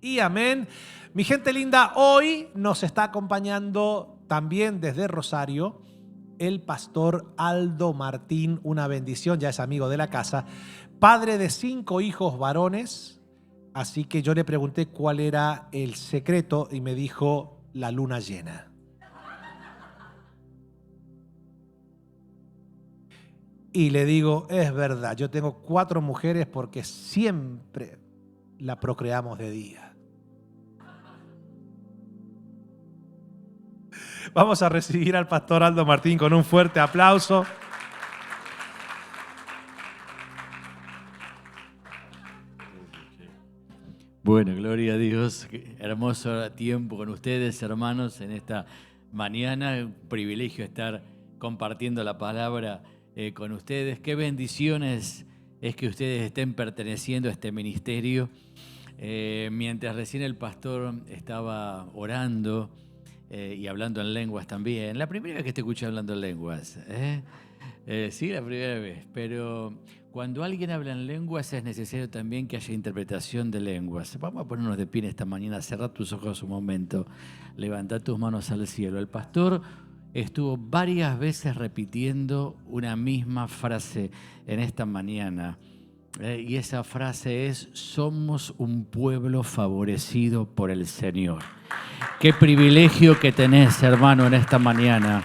y amén. Mi gente linda, hoy nos está acompañando también desde Rosario el pastor Aldo Martín, una bendición, ya es amigo de la casa, padre de 5 hijos varones, así que yo le pregunté cuál era el secreto y me dijo la luna llena. Y le digo, es verdad, yo tengo 4 mujeres porque siempre la procreamos de día. Vamos a recibir al pastor Aldo Martín con un fuerte aplauso. Bueno, gloria a Dios. Qué hermoso tiempo con ustedes, hermanos, en esta mañana. Un privilegio estar compartiendo la palabra con ustedes. Qué bendiciones es que ustedes estén perteneciendo a este ministerio. Mientras recién el pastor estaba orando y hablando en lenguas también. La primera vez que te escuché hablando en lenguas. Sí, la primera vez. Pero cuando alguien habla en lenguas es necesario también que haya interpretación de lenguas. Vamos a ponernos de pie en esta mañana. Cerrá tus ojos un momento. Levantá tus manos al cielo. El pastor estuvo varias veces repitiendo una misma frase en esta mañana. Y esa frase es: somos un pueblo favorecido por el Señor. Qué privilegio que tenés, hermano, en esta mañana.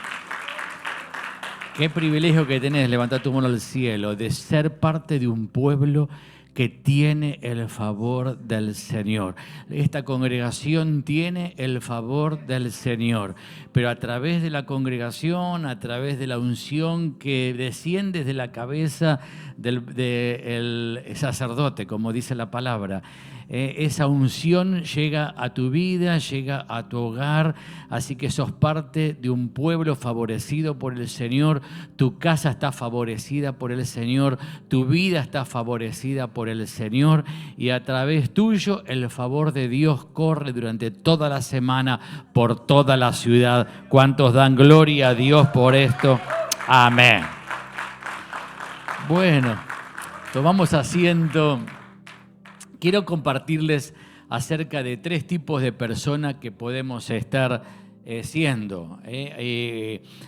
Qué privilegio que tenés, levantar tu mano al cielo, de ser parte de un pueblo que tiene el favor del Señor. Esta congregación tiene el favor del Señor, pero a través de la congregación, a través de la unción que desciende de la cabeza del sacerdote, como dice la palabra, esa unción llega a tu vida, llega a tu hogar, así que sos parte de un pueblo favorecido por el Señor, tu casa está favorecida por el Señor, tu vida está favorecida por el Señor, y a través tuyo el favor de Dios corre durante toda la semana por toda la ciudad. ¿Cuántos dan gloria a Dios por esto? Amén. Bueno, tomamos asiento. Quiero compartirles acerca de 3 tipos de personas que podemos estar siendo.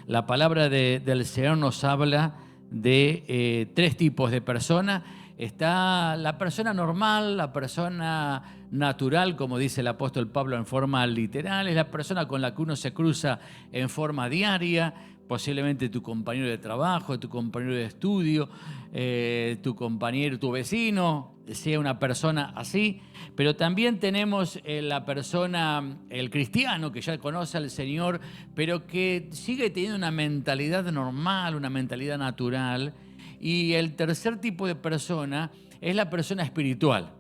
La palabra del Señor nos habla de 3 tipos de personas. Está la persona normal, la persona natural, como dice el apóstol Pablo en forma literal, es la persona con la que uno se cruza en forma diaria, posiblemente tu compañero de trabajo, tu compañero de estudio, tu compañero, tu vecino, sea una persona así. Pero también tenemos la persona, el cristiano, que ya conoce al Señor, pero que sigue teniendo una mentalidad normal, una mentalidad natural. Y el tercer tipo de persona es la persona espiritual.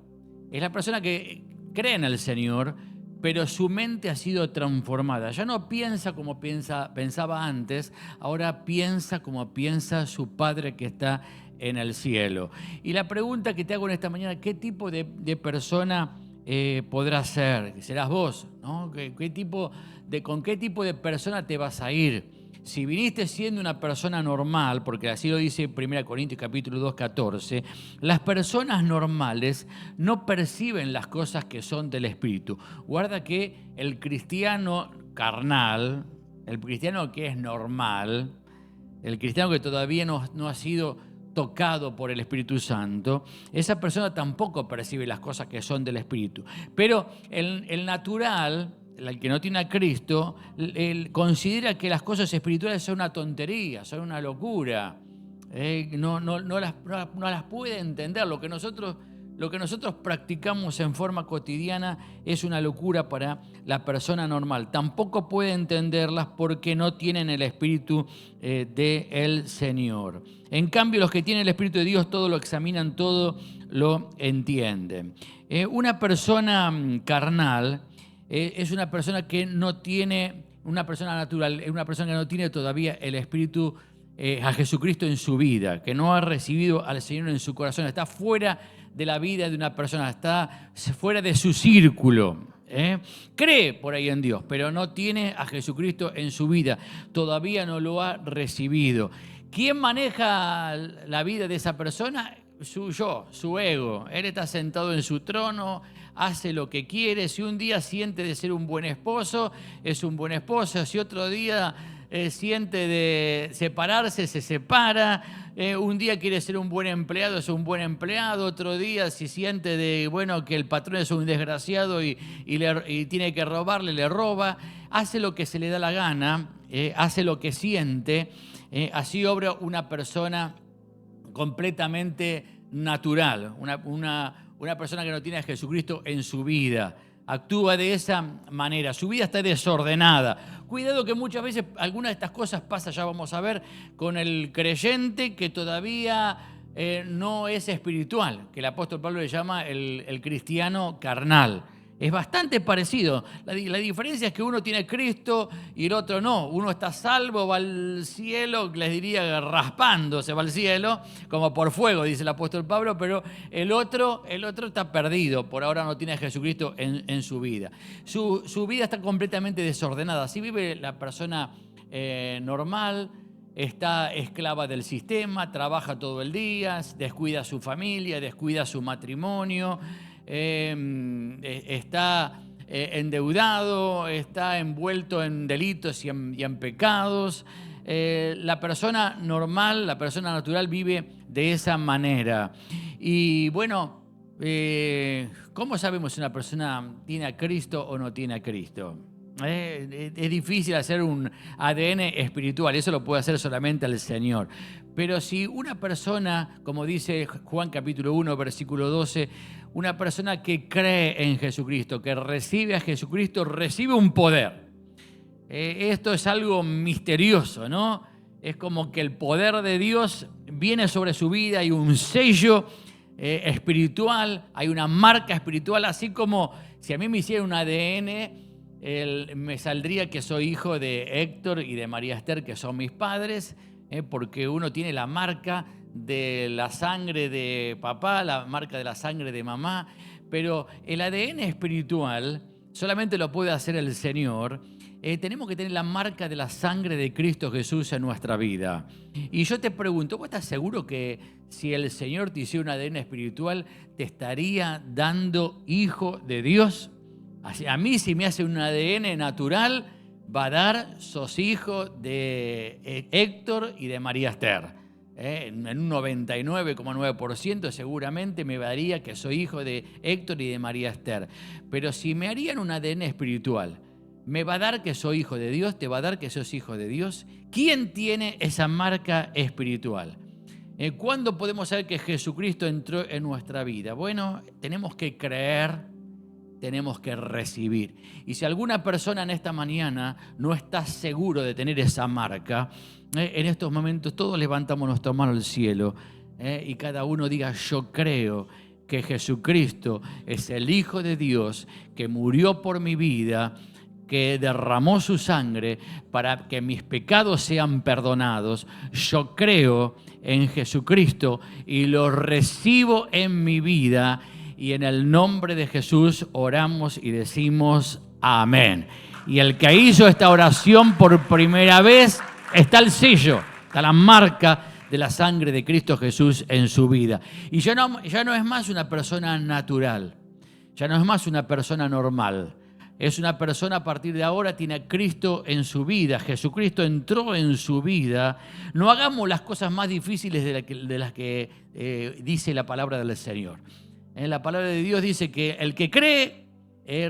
Es la persona que cree en el Señor, pero su mente ha sido transformada. Ya no piensa como pensaba antes, ahora piensa como piensa su Padre que está en el cielo. Y la pregunta que te hago en esta mañana: ¿qué tipo de persona podrás ser? ¿Serás vos? ¿No? ¿Con qué tipo de persona te vas a ir? Si viniste siendo una persona normal, porque así lo dice 1 Corintios capítulo 2, 14, las personas normales no perciben las cosas que son del Espíritu. Guarda que el cristiano carnal, el cristiano que es normal, el cristiano que todavía no ha sido tocado por el Espíritu Santo, esa persona tampoco percibe las cosas que son del Espíritu. Pero el natural, el que no tiene a Cristo, él considera que las cosas espirituales son una tontería, son una locura. No las puede entender. Lo que nosotros practicamos en forma cotidiana es una locura para la persona normal. Tampoco puede entenderlas porque no tienen el Espíritu del Señor. En cambio, los que tienen el Espíritu de Dios todo lo examinan, todo lo entienden. Una persona carnal es una persona que no tiene, una persona natural, es una persona que no tiene todavía el Espíritu a Jesucristo en su vida, que no ha recibido al Señor en su corazón, está fuera de la vida de una persona, está fuera de su círculo. Cree por ahí en Dios, pero no tiene a Jesucristo en su vida, todavía no lo ha recibido. ¿Quién maneja la vida de esa persona? Su yo, su ego. Él está sentado en su trono, hace lo que quiere. Si un día siente de ser un buen esposo, es un buen esposo. Si otro día siente de separarse, se separa. Un día quiere ser un buen empleado, es un buen empleado. Otro día, si siente que el patrón es un desgraciado y tiene que robarle, le roba. Hace lo que se le da la gana, hace lo que siente. Así obra una persona completamente natural, una persona que no tiene a Jesucristo en su vida. Actúa de esa manera, su vida está desordenada. Cuidado que muchas veces algunas de estas cosas pasan, ya vamos a ver, con el creyente que todavía no es espiritual, que el apóstol Pablo le llama el cristiano carnal. Es bastante parecido. La diferencia es que uno tiene Cristo y el otro no. Uno está salvo, va al cielo, les diría raspándose, va al cielo, como por fuego, dice el apóstol Pablo, pero el otro está perdido. Por ahora no tiene a Jesucristo en su vida. Su vida está completamente desordenada. Así vive la persona normal, está esclava del sistema, trabaja todo el día, descuida a su familia, descuida su matrimonio. Está endeudado, está envuelto en delitos y en pecados. La persona normal, la persona natural vive de esa manera. Y bueno, ¿cómo sabemos si una persona tiene a Cristo o no tiene a Cristo? Es difícil hacer un ADN espiritual, eso lo puede hacer solamente el Señor. Pero si una persona, como dice Juan capítulo 1, versículo 12, una persona que cree en Jesucristo, que recibe a Jesucristo, recibe un poder. Esto es algo misterioso, ¿no? Es como que el poder de Dios viene sobre su vida, hay un sello espiritual, hay una marca espiritual, así como si a mí me hiciera un ADN, me saldría que soy hijo de Héctor y de María Esther, que son mis padres, porque uno tiene la marca de la sangre de papá, la marca de la sangre de mamá, pero el ADN espiritual solamente lo puede hacer el Señor. Tenemos que tener la marca de la sangre de Cristo Jesús en nuestra vida. Y yo te pregunto, ¿vos estás seguro que si el Señor te hiciera un ADN espiritual, te estaría dando hijo de Dios? A mí, si me hace un ADN natural, va a dar, sos hijo de Héctor y de María Esther. En un 99,9% seguramente me daría que soy hijo de Héctor y de María Esther. Pero si me harían un ADN espiritual, ¿me va a dar que soy hijo de Dios? ¿Te va a dar que sos hijo de Dios? ¿Quién tiene esa marca espiritual? ¿Cuándo podemos saber que Jesucristo entró en nuestra vida? Bueno, tenemos que creer, tenemos que recibir. Y si alguna persona en esta mañana no está seguro de tener esa marca, en estos momentos todos levantamos nuestra mano al cielo y cada uno diga: yo creo que Jesucristo es el Hijo de Dios, que murió por mi vida, que derramó su sangre para que mis pecados sean perdonados. Yo creo en Jesucristo y lo recibo en mi vida. Y en el nombre de Jesús oramos y decimos amén. Y el que hizo esta oración por primera vez, está el sello, está la marca de la sangre de Cristo Jesús en su vida. Y ya no es más una persona natural, ya no es más una persona normal. Es una persona, a partir de ahora, tiene a Cristo en su vida. Jesucristo entró en su vida. No hagamos las cosas más difíciles de las que dice la palabra del Señor. En la palabra de Dios dice que el que cree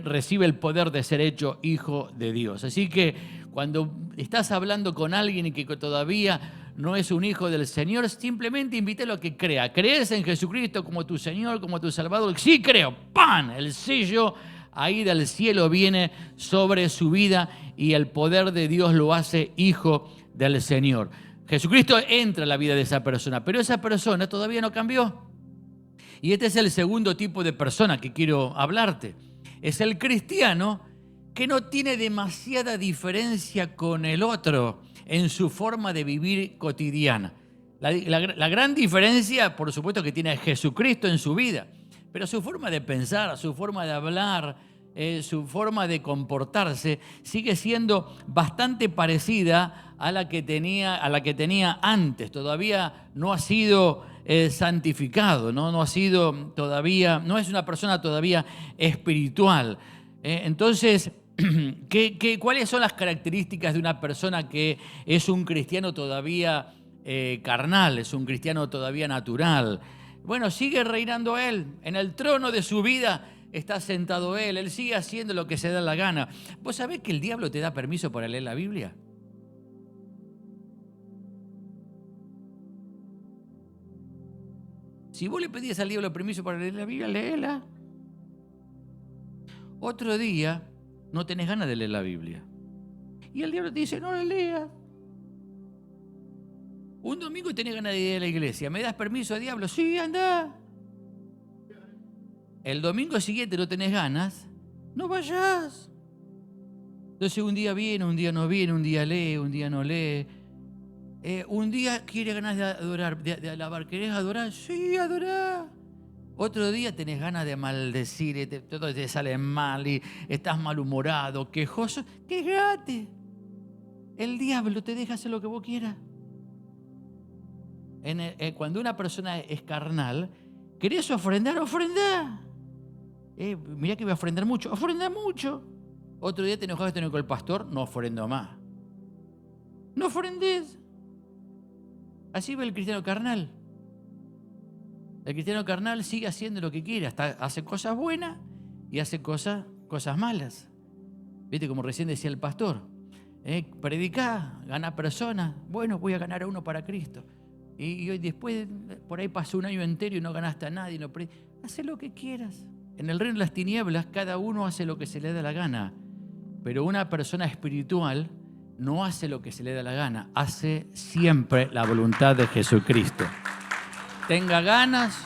recibe el poder de ser hecho hijo de Dios. Así que cuando estás hablando con alguien y que todavía no es un hijo del Señor, simplemente invítalo a que crea. ¿Crees en Jesucristo como tu Señor, como tu Salvador? Sí, creo. ¡Pam! El sello ahí del cielo viene sobre su vida y el poder de Dios lo hace hijo del Señor. Jesucristo entra en la vida de esa persona, pero esa persona todavía no cambió. Y este es el segundo tipo de persona que quiero hablarte. Es el cristiano que no tiene demasiada diferencia con el otro en su forma de vivir cotidiana. La gran diferencia, por supuesto, que tiene a Jesucristo en su vida, pero su forma de pensar, su forma de hablar, su forma de comportarse sigue siendo bastante parecida a la que tenía antes. Todavía no ha sido santificado, ¿no? No ha sido todavía, no es una persona todavía espiritual. Entonces, ¿cuáles son las características de una persona que es un cristiano todavía carnal, es un cristiano todavía natural? Bueno, sigue reinando Él. En el trono de su vida está sentado Él sigue haciendo lo que se da la gana. ¿Vos sabés que el diablo te da permiso para leer la Biblia? Si vos le pedías al diablo permiso para leer la Biblia, léela. Otro día no tenés ganas de leer la Biblia. Y el diablo te dice, no la leas. Un domingo tenés ganas de ir a la iglesia. ¿Me das permiso, diablo? Sí, anda. El domingo siguiente no tenés ganas, no vayas. Entonces un día viene, un día no viene, un día lee, un día no lee. Un día quiere ganas de adorar, de alabar. ¿Querés adorar? Sí, adorar. Otro día tenés ganas de maldecir, todo te sale mal y estás malhumorado, quejoso. Quejate. El diablo te deja hacer lo que vos quieras. Cuando una persona es carnal, ¿querés ofrendar? Ofrendá. Mirá que voy a ofrendar mucho. Ofrenda mucho. Otro día te enojaste con el pastor, no ofrendo más. No ofrendes. Así va el cristiano carnal. El cristiano carnal sigue haciendo lo que quiere, hasta hace cosas buenas y hace cosas malas. ¿Viste? Como recién decía el pastor. Predicá, gana personas. Bueno, voy a ganar a uno para Cristo. Y hoy después, por ahí pasó un año entero y no ganaste a nadie. Hace lo que quieras. En el reino de las tinieblas, cada uno hace lo que se le da la gana. Pero una persona espiritual no hace lo que se le da la gana. Hace siempre la voluntad de Jesucristo. Tenga ganas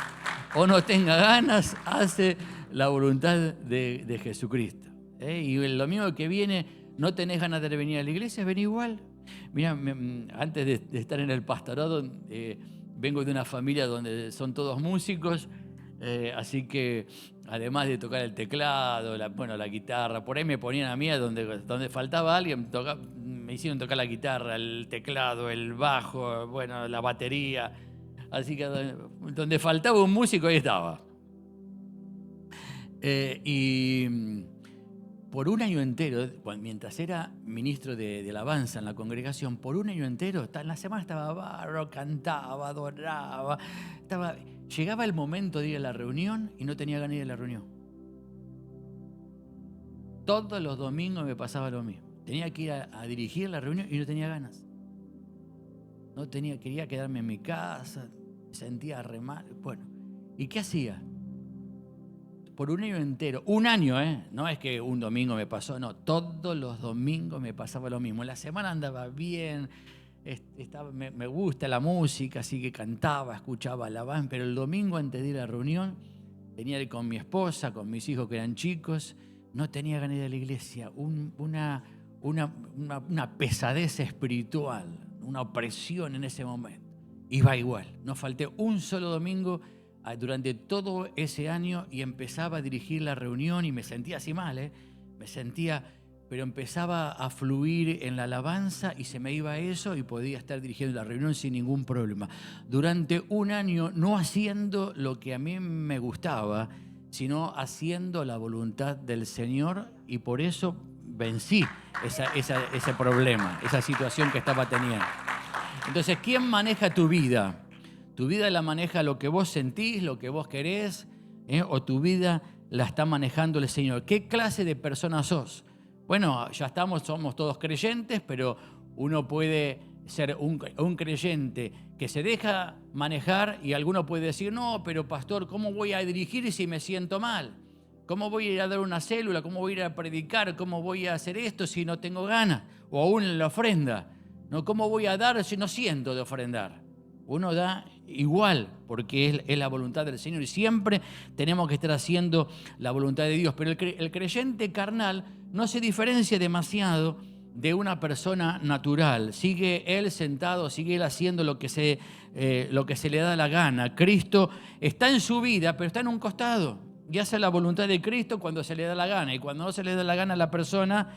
o no tenga ganas, hace la voluntad de Jesucristo. Y el domingo que viene, no tenés ganas de venir a la iglesia, ven igual. Mira, antes de estar en el pastorado, vengo de una familia donde son todos músicos, así que además de tocar el teclado, la guitarra, por ahí me ponían a mí donde faltaba alguien, me hicieron tocar la guitarra, el teclado, el bajo, la batería. Así que donde faltaba un músico, ahí estaba. Y por un año entero, mientras era ministro de alabanza en la congregación, por un año entero, en la semana estaba bárbaro, cantaba, adoraba. Llegaba el momento de ir a la reunión y no tenía ganas de ir a la reunión. Todos los domingos me pasaba lo mismo. Tenía que ir a dirigir la reunión y no tenía ganas. Quería quedarme en mi casa, me sentía re mal. Bueno, ¿y qué hacía? Por un año entero, un año, no es que un domingo me pasó, no, todos los domingos me pasaba lo mismo. La semana andaba bien, me gusta la música, así que cantaba, escuchaba alabanza, pero el domingo antes de ir a la reunión, tenía que ir con mi esposa, con mis hijos que eran chicos, no tenía ganas de ir a la iglesia, una pesadez espiritual, una opresión en ese momento. Iba igual, no falté un solo domingo durante todo ese año y empezaba a dirigir la reunión y me sentía así mal, pero empezaba a fluir en la alabanza y se me iba eso y podía estar dirigiendo la reunión sin ningún problema. Durante un año no haciendo lo que a mí me gustaba, sino haciendo la voluntad del Señor, y por eso vencí ese problema, esa situación que estaba teniendo. Entonces, ¿quién maneja tu vida? ¿Tu vida la maneja lo que vos sentís, lo que vos querés? ¿O tu vida la está manejando el Señor? ¿Qué clase de persona sos? Bueno, somos todos creyentes, pero uno puede ser un creyente que se deja manejar, y alguno puede decir, no, pero pastor, ¿cómo voy a dirigir si me siento mal? ¿Cómo voy a ir a dar una célula? ¿Cómo voy a ir a predicar? ¿Cómo voy a hacer esto si no tengo ganas? O aún en la ofrenda. ¿No? ¿Cómo voy a dar si no siento de ofrendar? Uno da igual, porque es la voluntad del Señor, y siempre tenemos que estar haciendo la voluntad de Dios. Pero el creyente carnal no se diferencia demasiado de una persona natural. Sigue él sentado, sigue él haciendo lo que se le da la gana. Cristo está en su vida, pero está en un costado y hace la voluntad de Cristo cuando se le da la gana. Y cuando no se le da la gana a la persona,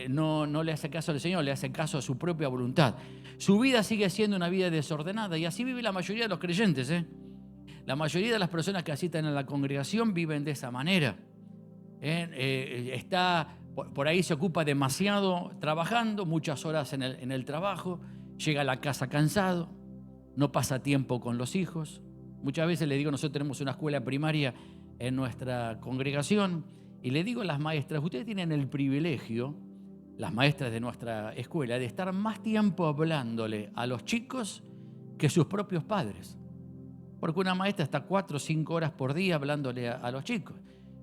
no le hace caso al Señor, le hace caso a su propia voluntad. Su vida sigue siendo una vida desordenada y así vive la mayoría de los creyentes. La mayoría de las personas que asisten a la congregación viven de esa manera. Por ahí se ocupa demasiado trabajando, muchas horas en el trabajo, llega a la casa cansado, no pasa tiempo con los hijos. Muchas veces le digo, nosotros tenemos una escuela primaria en nuestra congregación y le digo a las maestras, ustedes tienen el privilegio, las maestras de nuestra escuela, de estar más tiempo hablándole a los chicos que sus propios padres. Porque una maestra está 4 o 5 horas por día hablándole a los chicos.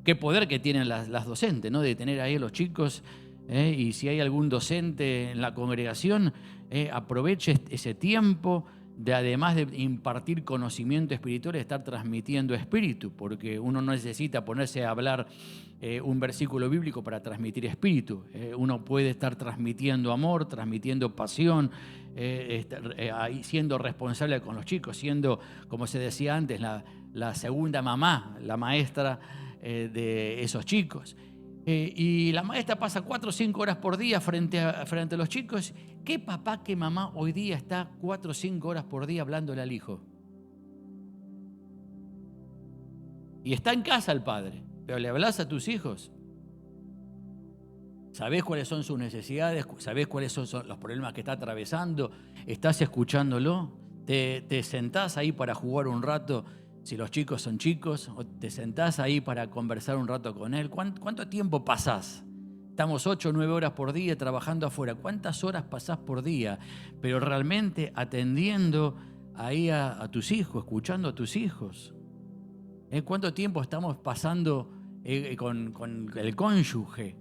Qué poder que tienen las docentes, ¿no? De tener ahí a los chicos, y si hay algún docente en la congregación, aproveche ese tiempo de, además de impartir conocimiento espiritual, estar transmitiendo espíritu, porque uno no necesita ponerse a hablar un versículo bíblico para transmitir espíritu. Uno puede estar transmitiendo amor, transmitiendo pasión, siendo responsable con los chicos, siendo, como se decía antes, la segunda mamá, la maestra de esos chicos. Y la maestra pasa 4 o 5 horas por día frente a los chicos. ¿Qué papá, qué mamá hoy día está 4 o 5 horas por día hablándole al hijo? Y está en casa el padre, pero ¿le hablas a tus hijos? ¿Sabés cuáles son sus necesidades? ¿Sabés cuáles son los problemas que está atravesando? ¿Estás escuchándolo? ¿Te sentás ahí para jugar un rato? Si los chicos son chicos, o te sentás ahí para conversar un rato con él. ¿Cuánto tiempo pasás? Estamos 8 o 9 horas por día trabajando afuera. ¿Cuántas horas pasás por día? Pero realmente atendiendo ahí a tus hijos, escuchando a tus hijos. ¿Cuánto tiempo estamos pasando con el cónyuge,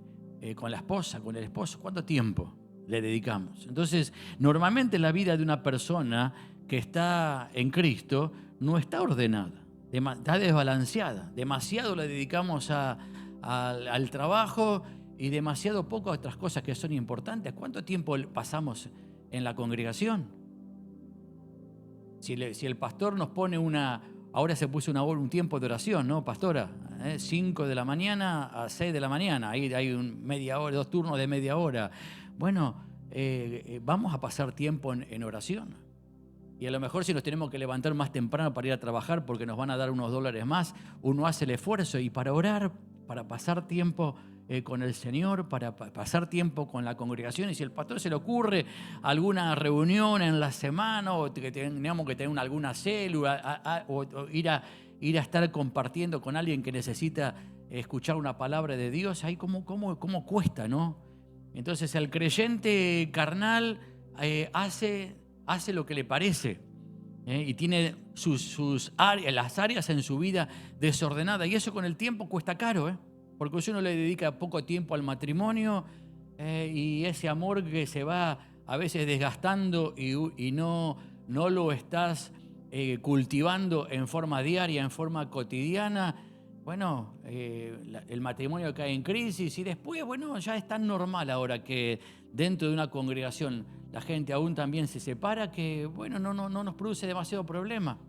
con la esposa, con el esposo? ¿Cuánto tiempo le dedicamos? Entonces, normalmente la vida de una persona que está en Cristo no está ordenada, está desbalanceada. Demasiado le dedicamos al trabajo y demasiado poco a otras cosas que son importantes. ¿Cuánto tiempo pasamos en la congregación? Si el pastor nos pone ahora se puso un tiempo de oración, ¿no, pastora? 5 de la mañana a 6 de la mañana, ahí hay media hora, 2 turnos de media hora. Bueno, vamos a pasar tiempo en oración. Y a lo mejor si nos tenemos que levantar más temprano para ir a trabajar porque nos van a dar unos dólares más, uno hace el esfuerzo y para orar, para pasar tiempo con el Señor, para pasar tiempo con la congregación. Y si el pastor se le ocurre alguna reunión en la semana o que tengamos que tener alguna célula o ir a estar compartiendo con alguien que necesita escuchar una palabra de Dios, ahí cómo cuesta, ¿no? Entonces el creyente carnal hace lo que le parece, y tiene las áreas en su vida desordenadas, y eso con el tiempo cuesta caro, porque si uno le dedica poco tiempo al matrimonio, y ese amor que se va a veces desgastando y no lo estás cultivando en forma diaria, en forma cotidiana, bueno, el matrimonio cae en crisis y después, bueno, ya es tan normal ahora que dentro de una congregación la gente aún también se separa que, bueno, no nos produce demasiado problema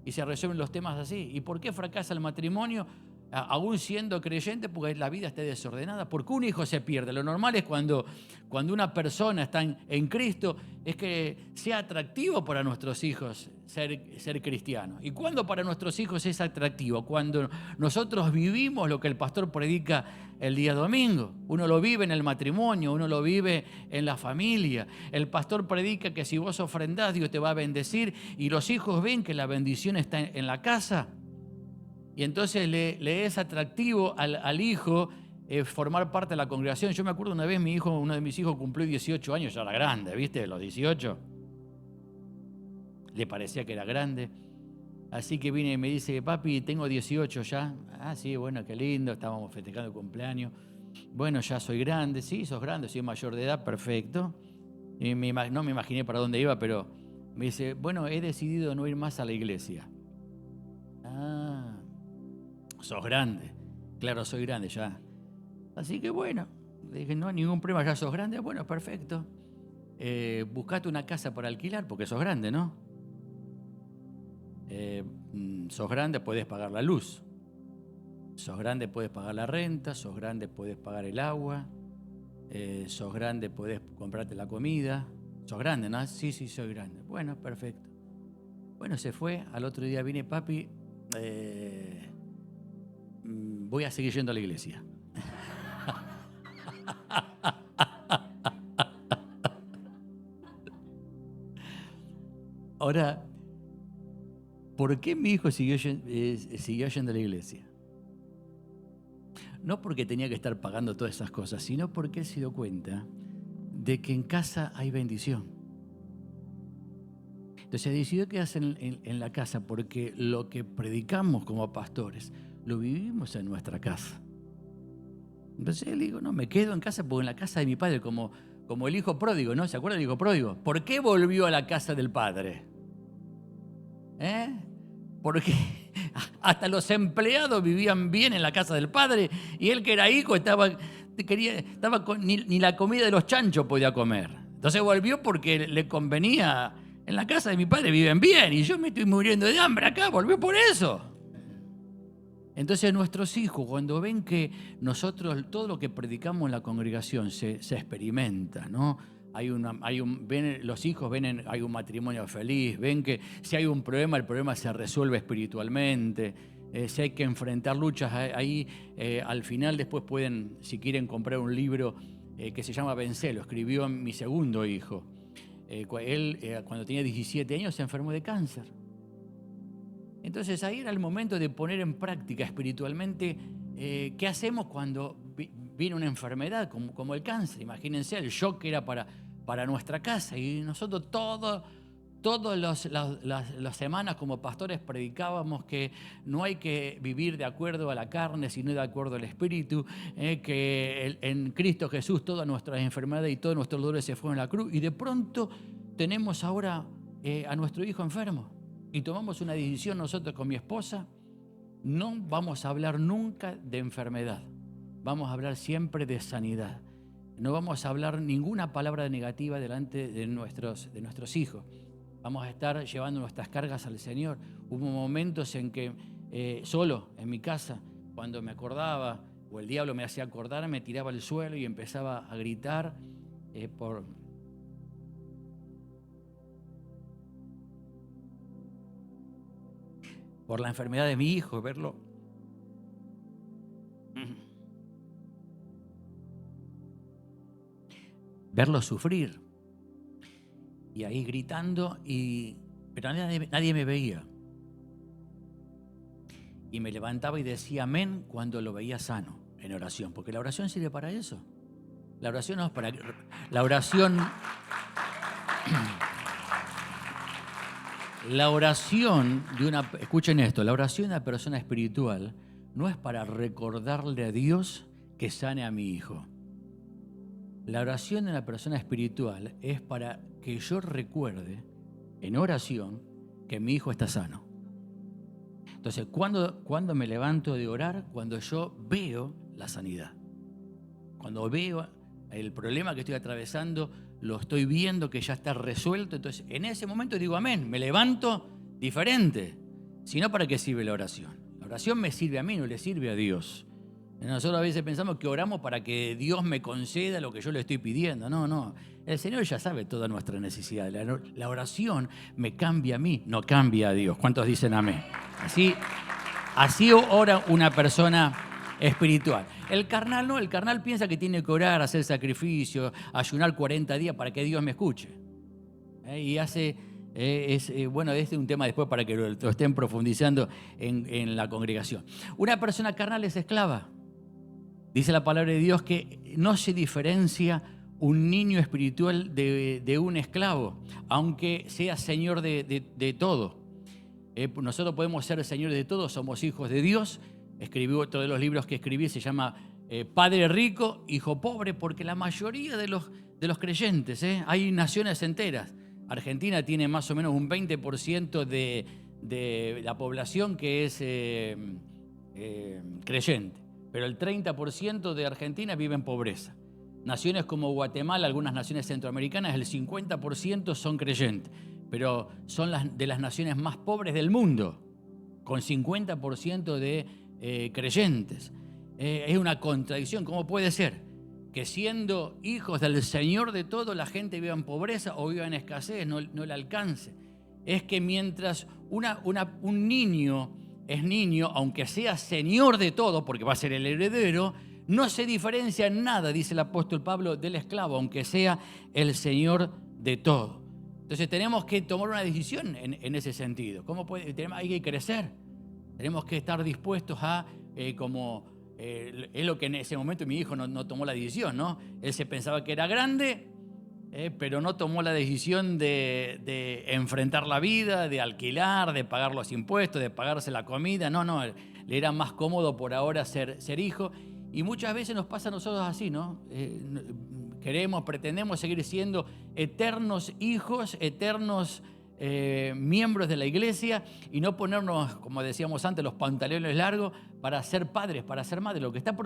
y se resuelven los temas así. ¿Y por qué fracasa el matrimonio? Aún siendo creyente, porque la vida está desordenada, porque un hijo se pierde. Lo normal es cuando una persona está en Cristo, es que sea atractivo para nuestros hijos ser cristianos. ¿Y cuándo para nuestros hijos es atractivo? Cuando nosotros vivimos lo que el pastor predica el día domingo. Uno lo vive en el matrimonio, uno lo vive en la familia. El pastor predica que si vos ofrendás, Dios te va a bendecir, y los hijos ven que la bendición está en la casa. Y entonces le es atractivo al hijo formar parte de la congregación. Yo me acuerdo una vez uno de mis hijos cumplió 18 años, ya era grande, ¿viste? Los 18. Le parecía que era grande. Así que viene y me dice, papi, tengo 18 ya. Ah, sí, bueno, qué lindo, estábamos festejando el cumpleaños. Bueno, ya soy grande. Sí, sos grande, soy mayor de edad, perfecto. Y no me imaginé para dónde iba, pero me dice, bueno, he decidido no ir más a la iglesia. Ah, sos grande. Claro, soy grande ya. Así que bueno, le dije, no hay ningún problema, ya sos grande. Bueno, perfecto. Buscate una casa para alquilar porque sos grande, ¿no? Sos grande, podés pagar la luz. Sos grande, podés pagar la renta. Sos grande, podés pagar el agua. sos grande, podés comprarte la comida. ¿Sos grande, no? Sí, soy grande. Bueno, perfecto. Bueno, se fue. Al otro día vine, papi, voy a seguir yendo a la iglesia. Ahora, ¿por qué mi hijo siguió yendo a la iglesia? No porque tenía que estar pagando todas esas cosas, sino porque él se dio cuenta de que en casa hay bendición. Entonces decidió quedarse en la casa porque lo que predicamos como pastores lo vivimos en nuestra casa. Entonces él dijo, no, me quedo en casa porque en la casa de mi padre, como el hijo pródigo, ¿no? ¿Se acuerdan del hijo pródigo? ¿Por qué volvió a la casa del padre? Porque hasta los empleados vivían bien en la casa del padre y él, que era hijo, ni la comida de los chanchos podía comer. Entonces volvió porque le convenía. En la casa de mi padre viven bien y yo me estoy muriendo de hambre acá, volvió por eso. Entonces nuestros hijos, cuando ven que nosotros, todo lo que predicamos en la congregación se experimenta, ¿no? Los hijos ven hay un matrimonio feliz, ven que si hay un problema, el problema se resuelve espiritualmente. Si hay que enfrentar luchas, ahí al final después pueden, si quieren, comprar un libro que se llama Vencer, lo escribió mi segundo hijo. Él, cuando tenía 17 años, se enfermó de cáncer. Entonces ahí era el momento de poner en práctica espiritualmente qué hacemos cuando viene una enfermedad como el cáncer. Imagínense el shock que era para nuestra casa. Y nosotros todas las semanas como pastores predicábamos que no hay que vivir de acuerdo a la carne, sino de acuerdo al Espíritu, que en Cristo Jesús todas nuestras enfermedades y todos nuestros dolores se fueron a la cruz. Y de pronto tenemos ahora a nuestro hijo enfermo. Y tomamos una decisión nosotros con mi esposa, no vamos a hablar nunca de enfermedad, vamos a hablar siempre de sanidad. No vamos a hablar ninguna palabra negativa delante de nuestros hijos. Vamos a estar llevando nuestras cargas al Señor. Hubo momentos en que solo en mi casa, cuando me acordaba o el diablo me hacía acordar, me tiraba al suelo y empezaba a gritar por la enfermedad de mi hijo, verlo sufrir. Y ahí gritando, pero nadie me veía. Y me levantaba y decía amén cuando lo veía sano en oración, porque la oración sirve para eso. La oración no es para... La oración escuchen esto, la oración de una persona espiritual no es para recordarle a Dios que sane a mi hijo. La oración de una persona espiritual es para que yo recuerde en oración que mi hijo está sano. Entonces, ¿cuándo me levanto de orar? Cuando yo veo la sanidad. Cuando veo el problema que estoy atravesando, lo estoy viendo que ya está resuelto. Entonces, en ese momento digo amén, me levanto diferente. Si no, ¿para qué sirve la oración? La oración me sirve a mí, no le sirve a Dios. Nosotros a veces pensamos que oramos para que Dios me conceda lo que yo le estoy pidiendo. No. El Señor ya sabe toda nuestra necesidad. La oración me cambia a mí, no cambia a Dios. ¿Cuántos dicen amén? Así ora una persona espiritual. El carnal no, el carnal piensa que tiene que orar, hacer sacrificio, ayunar 40 días para que Dios me escuche. Y hace... bueno, este es un tema después para que lo estén profundizando en la congregación. Una persona carnal es esclava. Dice la palabra de Dios que no se diferencia un niño espiritual de un esclavo, aunque sea señor de todo. Nosotros podemos ser señores de todo, somos hijos de Dios. Escribí otro de los libros que escribí, se llama Padre Rico, Hijo Pobre, porque la mayoría de los creyentes, hay naciones enteras. Argentina tiene más o menos un 20% de la población que es creyente, pero el 30% de Argentina vive en pobreza. Naciones como Guatemala, algunas naciones centroamericanas, el 50% son creyentes, pero son de las naciones más pobres del mundo, con 50% de creyentes. Es una contradicción, ¿cómo puede ser? que siendo hijos del Señor de todo, la gente viva en pobreza o viva en escasez, no le alcance. Es que mientras un niño es niño, aunque sea señor de todo, porque va a ser el heredero, no se diferencia en nada, dice el apóstol Pablo, del esclavo, aunque sea el señor de todo. Entonces tenemos que tomar una decisión en ese sentido. Hay que crecer. Tenemos que estar dispuestos a, es lo que en ese momento mi hijo no tomó la decisión, ¿no? Él se pensaba que era grande, pero no tomó la decisión de enfrentar la vida, de alquilar, de pagar los impuestos, de pagarse la comida. No, le era más cómodo por ahora ser hijo. Y muchas veces nos pasa a nosotros así, ¿no? Pretendemos seguir siendo eternos hijos, eternos miembros de la iglesia y no ponernos, como decíamos antes, los pantalones largos para ser padres, para ser madres. Lo que está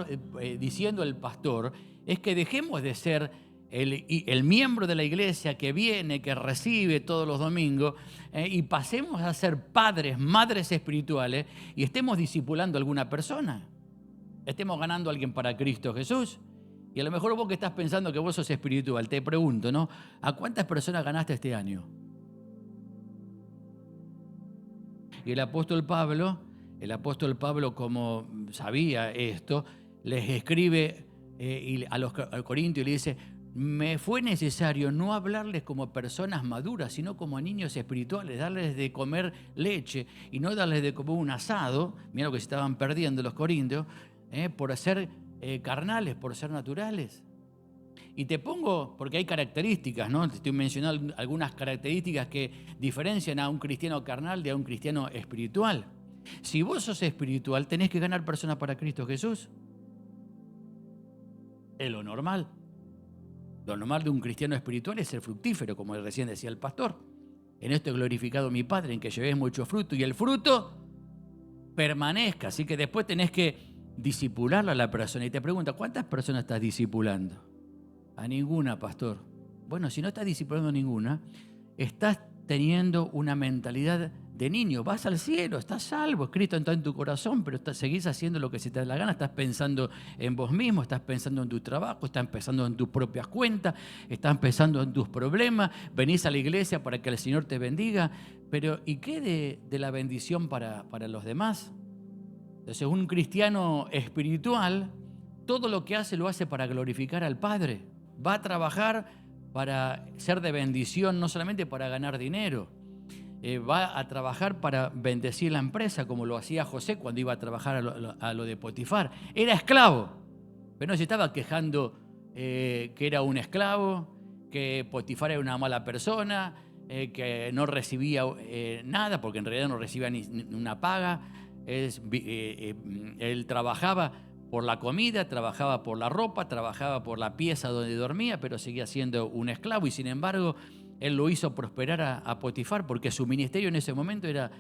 diciendo el pastor es que dejemos de ser el miembro de la iglesia que viene, que recibe todos los domingos, y pasemos a ser padres, madres espirituales y estemos discipulando a alguna persona. Estemos ganando a alguien para Cristo Jesús. Y a lo mejor vos que estás pensando que vos sos espiritual, te pregunto, ¿no? ¿A cuántas personas ganaste este año? Y el apóstol Pablo, como sabía esto, les escribe a los Corintios y le dice: me fue necesario no hablarles como personas maduras, sino como a niños espirituales, darles de comer leche y no darles de comer un asado. Mira lo que se estaban perdiendo los corintios, por ser carnales, por ser naturales. Y te pongo, porque hay características, ¿no? Te estoy mencionando algunas características que diferencian a un cristiano carnal de a un cristiano espiritual. Si vos sos espiritual, tenés que ganar personas para Cristo Jesús. Es lo normal. Lo normal de un cristiano espiritual es ser fructífero, como recién decía el pastor. En esto he glorificado a mi Padre, en que llevéis mucho fruto, y el fruto permanezca. Así que después tenés que disipularlo a la persona. Y te pregunta, ¿cuántas personas estás discipulando? A ninguna, pastor. Bueno, si no estás discipulando a ninguna, estás teniendo una mentalidad de niño. Vas al cielo, estás salvo, Cristo está en tu corazón, pero seguís haciendo lo que se te da la gana. Estás pensando en vos mismo, estás pensando en tu trabajo, estás pensando en tus propias cuentas, estás pensando en tus problemas. Venís a la iglesia para que el Señor te bendiga. Pero ¿y qué de la bendición para los demás? Entonces, un cristiano espiritual, todo lo que hace lo hace para glorificar al Padre. Va a trabajar para ser de bendición, no solamente para ganar dinero. Va a trabajar para bendecir la empresa, como lo hacía José cuando iba a trabajar a lo de Potifar. Era esclavo, pero no se estaba quejando que era un esclavo, que Potifar era una mala persona, que no recibía nada, porque en realidad no recibía ni una paga. Él trabajaba por la comida, trabajaba por la ropa, trabajaba por la pieza donde dormía, pero seguía siendo un esclavo. Y sin embargo, él lo hizo prosperar a Potifar, porque su ministerio en ese momento era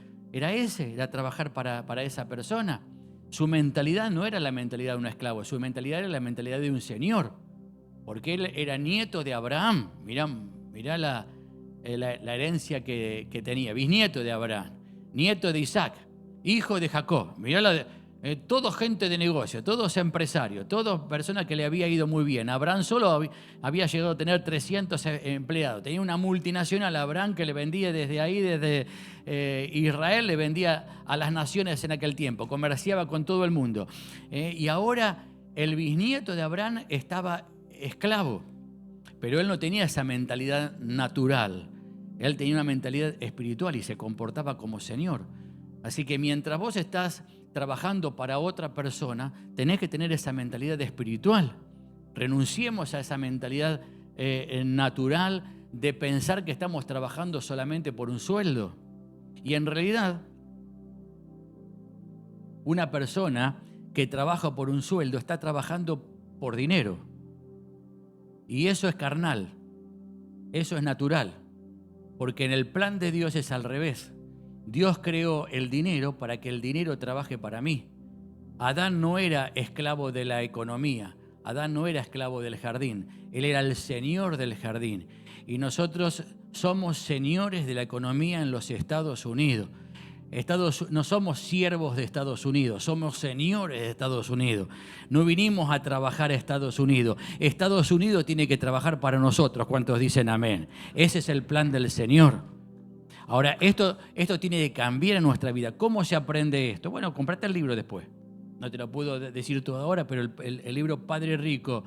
trabajar para esa persona. Su mentalidad no era la mentalidad de un esclavo, su mentalidad era la mentalidad de un señor, porque él era nieto de Abraham. Mirá la herencia que tenía, bisnieto de Abraham, nieto de Isaac, hijo de Jacob. Mirá todo gente de negocio, todos empresarios, todas personas que le había ido muy bien. Abraham solo había llegado a tener 300 empleados. Tenía una multinacional, Abraham, que le vendía desde Israel, le vendía a las naciones en aquel tiempo, comerciaba con todo el mundo. Y ahora el bisnieto de Abraham estaba esclavo, pero él no tenía esa mentalidad natural. Él tenía una mentalidad espiritual y se comportaba como señor. Así que mientras vos estás trabajando para otra persona, tenés que tener esa mentalidad espiritual. Renunciemos a esa mentalidad natural de pensar que estamos trabajando solamente por un sueldo. Y en realidad, una persona que trabaja por un sueldo está trabajando por dinero. Y eso es carnal, eso es natural, porque en el plan de Dios es al revés. Dios creó el dinero para que el dinero trabaje para mí. Adán no era esclavo de la economía, Adán no era esclavo del jardín, él era el señor del jardín. Y nosotros somos señores de la economía en los Estados Unidos. No somos siervos de Estados Unidos, somos señores de Estados Unidos. No vinimos a trabajar a Estados Unidos. Estados Unidos tiene que trabajar para nosotros. ¿Cuántos dicen amén? Ese es el plan del Señor. Ahora, esto tiene que cambiar en nuestra vida. ¿Cómo se aprende esto? Bueno, comprate el libro después. No te lo puedo decir todo ahora, pero el libro Padre Rico,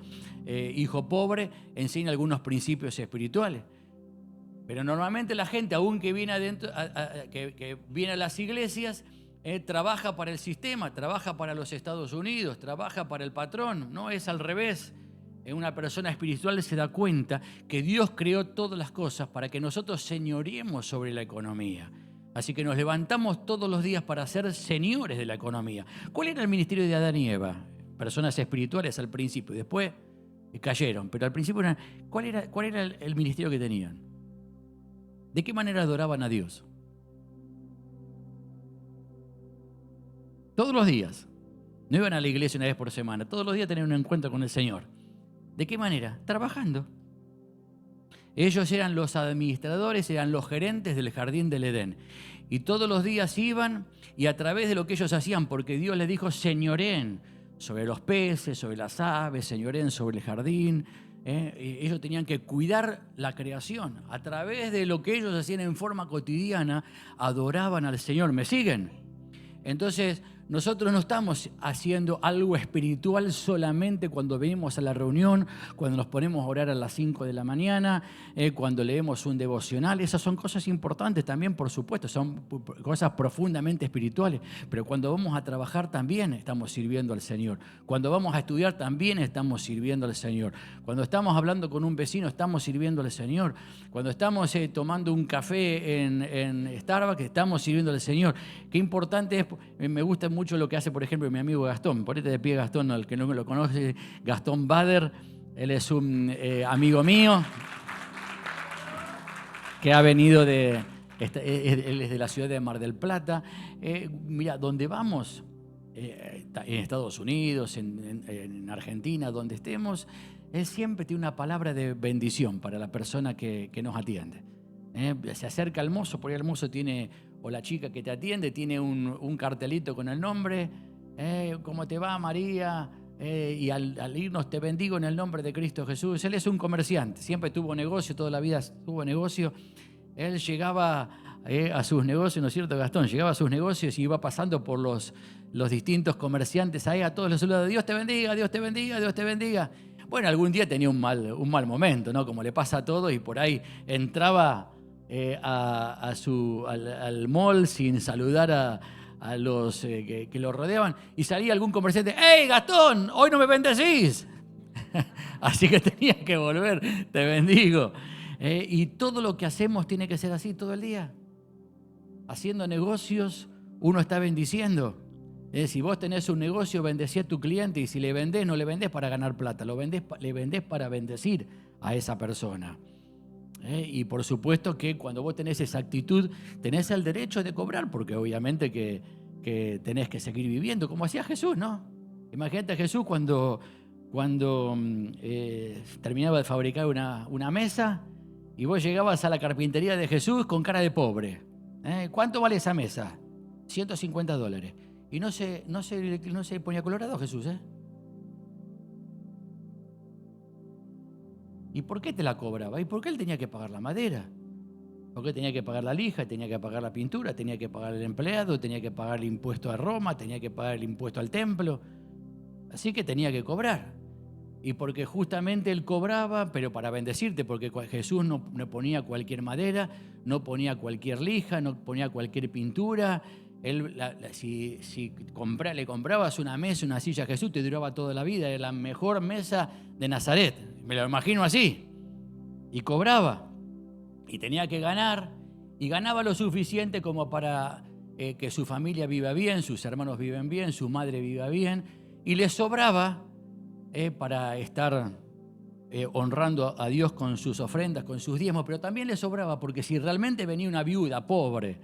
Hijo Pobre, enseña algunos principios espirituales. Pero normalmente la gente, aún que viene que viene a las iglesias, trabaja para el sistema, trabaja para los Estados Unidos, trabaja para el patrón. No es al revés. Una persona espiritual se da cuenta que Dios creó todas las cosas para que nosotros señoreemos sobre la economía. Así que nos levantamos todos los días para ser señores de la economía. ¿Cuál era el ministerio de Adán y Eva? Personas espirituales al principio, después cayeron. Pero al principio, ¿cuál era el ministerio que tenían? ¿De qué manera adoraban a Dios? Todos los días. No iban a la iglesia una vez por semana. Todos los días tenían un encuentro con el Señor. ¿De qué manera? Trabajando. Ellos eran los administradores, eran los gerentes del jardín del Edén. Y todos los días iban y a través de lo que ellos hacían, porque Dios les dijo, señoreen sobre los peces, sobre las aves, señoreen sobre el jardín. Ellos tenían que cuidar la creación. A través de lo que ellos hacían en forma cotidiana, adoraban al Señor. ¿Me siguen? Entonces, nosotros no estamos haciendo algo espiritual solamente cuando venimos a la reunión, cuando nos ponemos a orar a las 5 de la mañana, cuando leemos un devocional. Esas son cosas importantes también, por supuesto, son cosas profundamente espirituales. Pero cuando vamos a trabajar también estamos sirviendo al Señor. Cuando vamos a estudiar también estamos sirviendo al Señor. Cuando estamos hablando con un vecino estamos sirviendo al Señor. Cuando estamos tomando un café en Starbucks estamos sirviendo al Señor. Qué importante es, me gusta mucho lo que hace, por ejemplo, mi amigo Gastón. Ponete de pie, Gastón, al que no me lo conoce, Gastón Bader. Él es un amigo mío que ha venido él es de la ciudad de Mar del Plata. Mira, donde vamos, en Estados Unidos, en Argentina, donde estemos, él siempre tiene una palabra de bendición para la persona que nos atiende. Se acerca al mozo, por ahí el mozo tiene, o la chica que te atiende, tiene un cartelito con el nombre, ¿cómo te va, María? Y al irnos te bendigo en el nombre de Cristo Jesús. Él es un comerciante, siempre tuvo negocio, toda la vida tuvo negocio. Él llegaba a sus negocios, ¿no es cierto, Gastón? Llegaba a sus negocios y iba pasando por los distintos comerciantes ahí, a todos los saludaba, Dios te bendiga, Dios te bendiga, Dios te bendiga. Bueno, algún día tenía un mal momento, ¿no? Como le pasa a todos, y por ahí entraba al mall sin saludar a los que lo rodeaban, y salía algún comerciante, ¡Hey, Gastón! ¡Hoy no me bendecís! Así que tenía que volver, te bendigo. Y todo lo que hacemos tiene que ser así todo el día. Haciendo negocios, uno está bendiciendo. Si vos tenés un negocio, bendecí a tu cliente, y si le vendés, no le vendés para ganar plata, le vendés para bendecir a esa persona. Y por supuesto que cuando vos tenés esa actitud, tenés el derecho de cobrar, porque obviamente que tenés que seguir viviendo, como hacía Jesús, ¿no? Imagínate a Jesús cuando terminaba de fabricar una mesa, y vos llegabas a la carpintería de Jesús con cara de pobre. ¿Cuánto vale esa mesa? $150. Y no se ponía colorado Jesús, ¿Y por qué te la cobraba? ¿Y por qué él tenía que pagar la madera? ¿Por qué tenía que pagar la lija? Tenía que pagar la pintura, tenía que pagar el empleado, tenía que pagar el impuesto a Roma, tenía que pagar el impuesto al templo. Así que tenía que cobrar. Y porque justamente él cobraba, pero para bendecirte, porque Jesús no ponía cualquier madera, no ponía cualquier lija, no ponía cualquier pintura. Él, si le comprabas una mesa, una silla a Jesús, te duraba toda la vida. Era la mejor mesa de Nazaret. Me lo imagino así. Y cobraba. Y tenía que ganar. Y ganaba lo suficiente como para que su familia viva bien, sus hermanos viven bien, su madre viva bien. Y le sobraba para estar honrando a Dios con sus ofrendas, con sus diezmos. Pero también le sobraba porque si realmente venía una viuda pobre,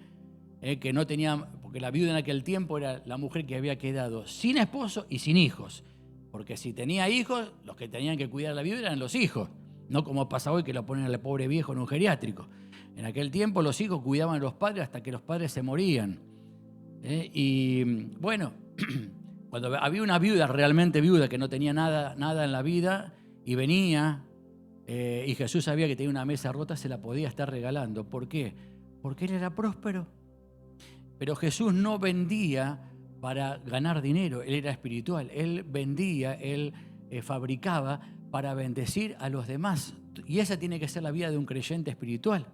que no tenía, porque la viuda en aquel tiempo era la mujer que había quedado sin esposo y sin hijos, porque si tenía hijos, los que tenían que cuidar a la viuda eran los hijos, no como pasa hoy que lo ponen al pobre viejo en un geriátrico. En aquel tiempo los hijos cuidaban a los padres hasta que los padres se morían. Y bueno, cuando había una viuda, realmente viuda, que no tenía nada en la vida, y venía, y Jesús sabía que tenía una mesa rota, se la podía estar regalando. ¿Por qué? Porque él era próspero. Pero Jesús no vendía para ganar dinero, él era espiritual. Él vendía, él fabricaba para bendecir a los demás. Y esa tiene que ser la vida de un creyente espiritual.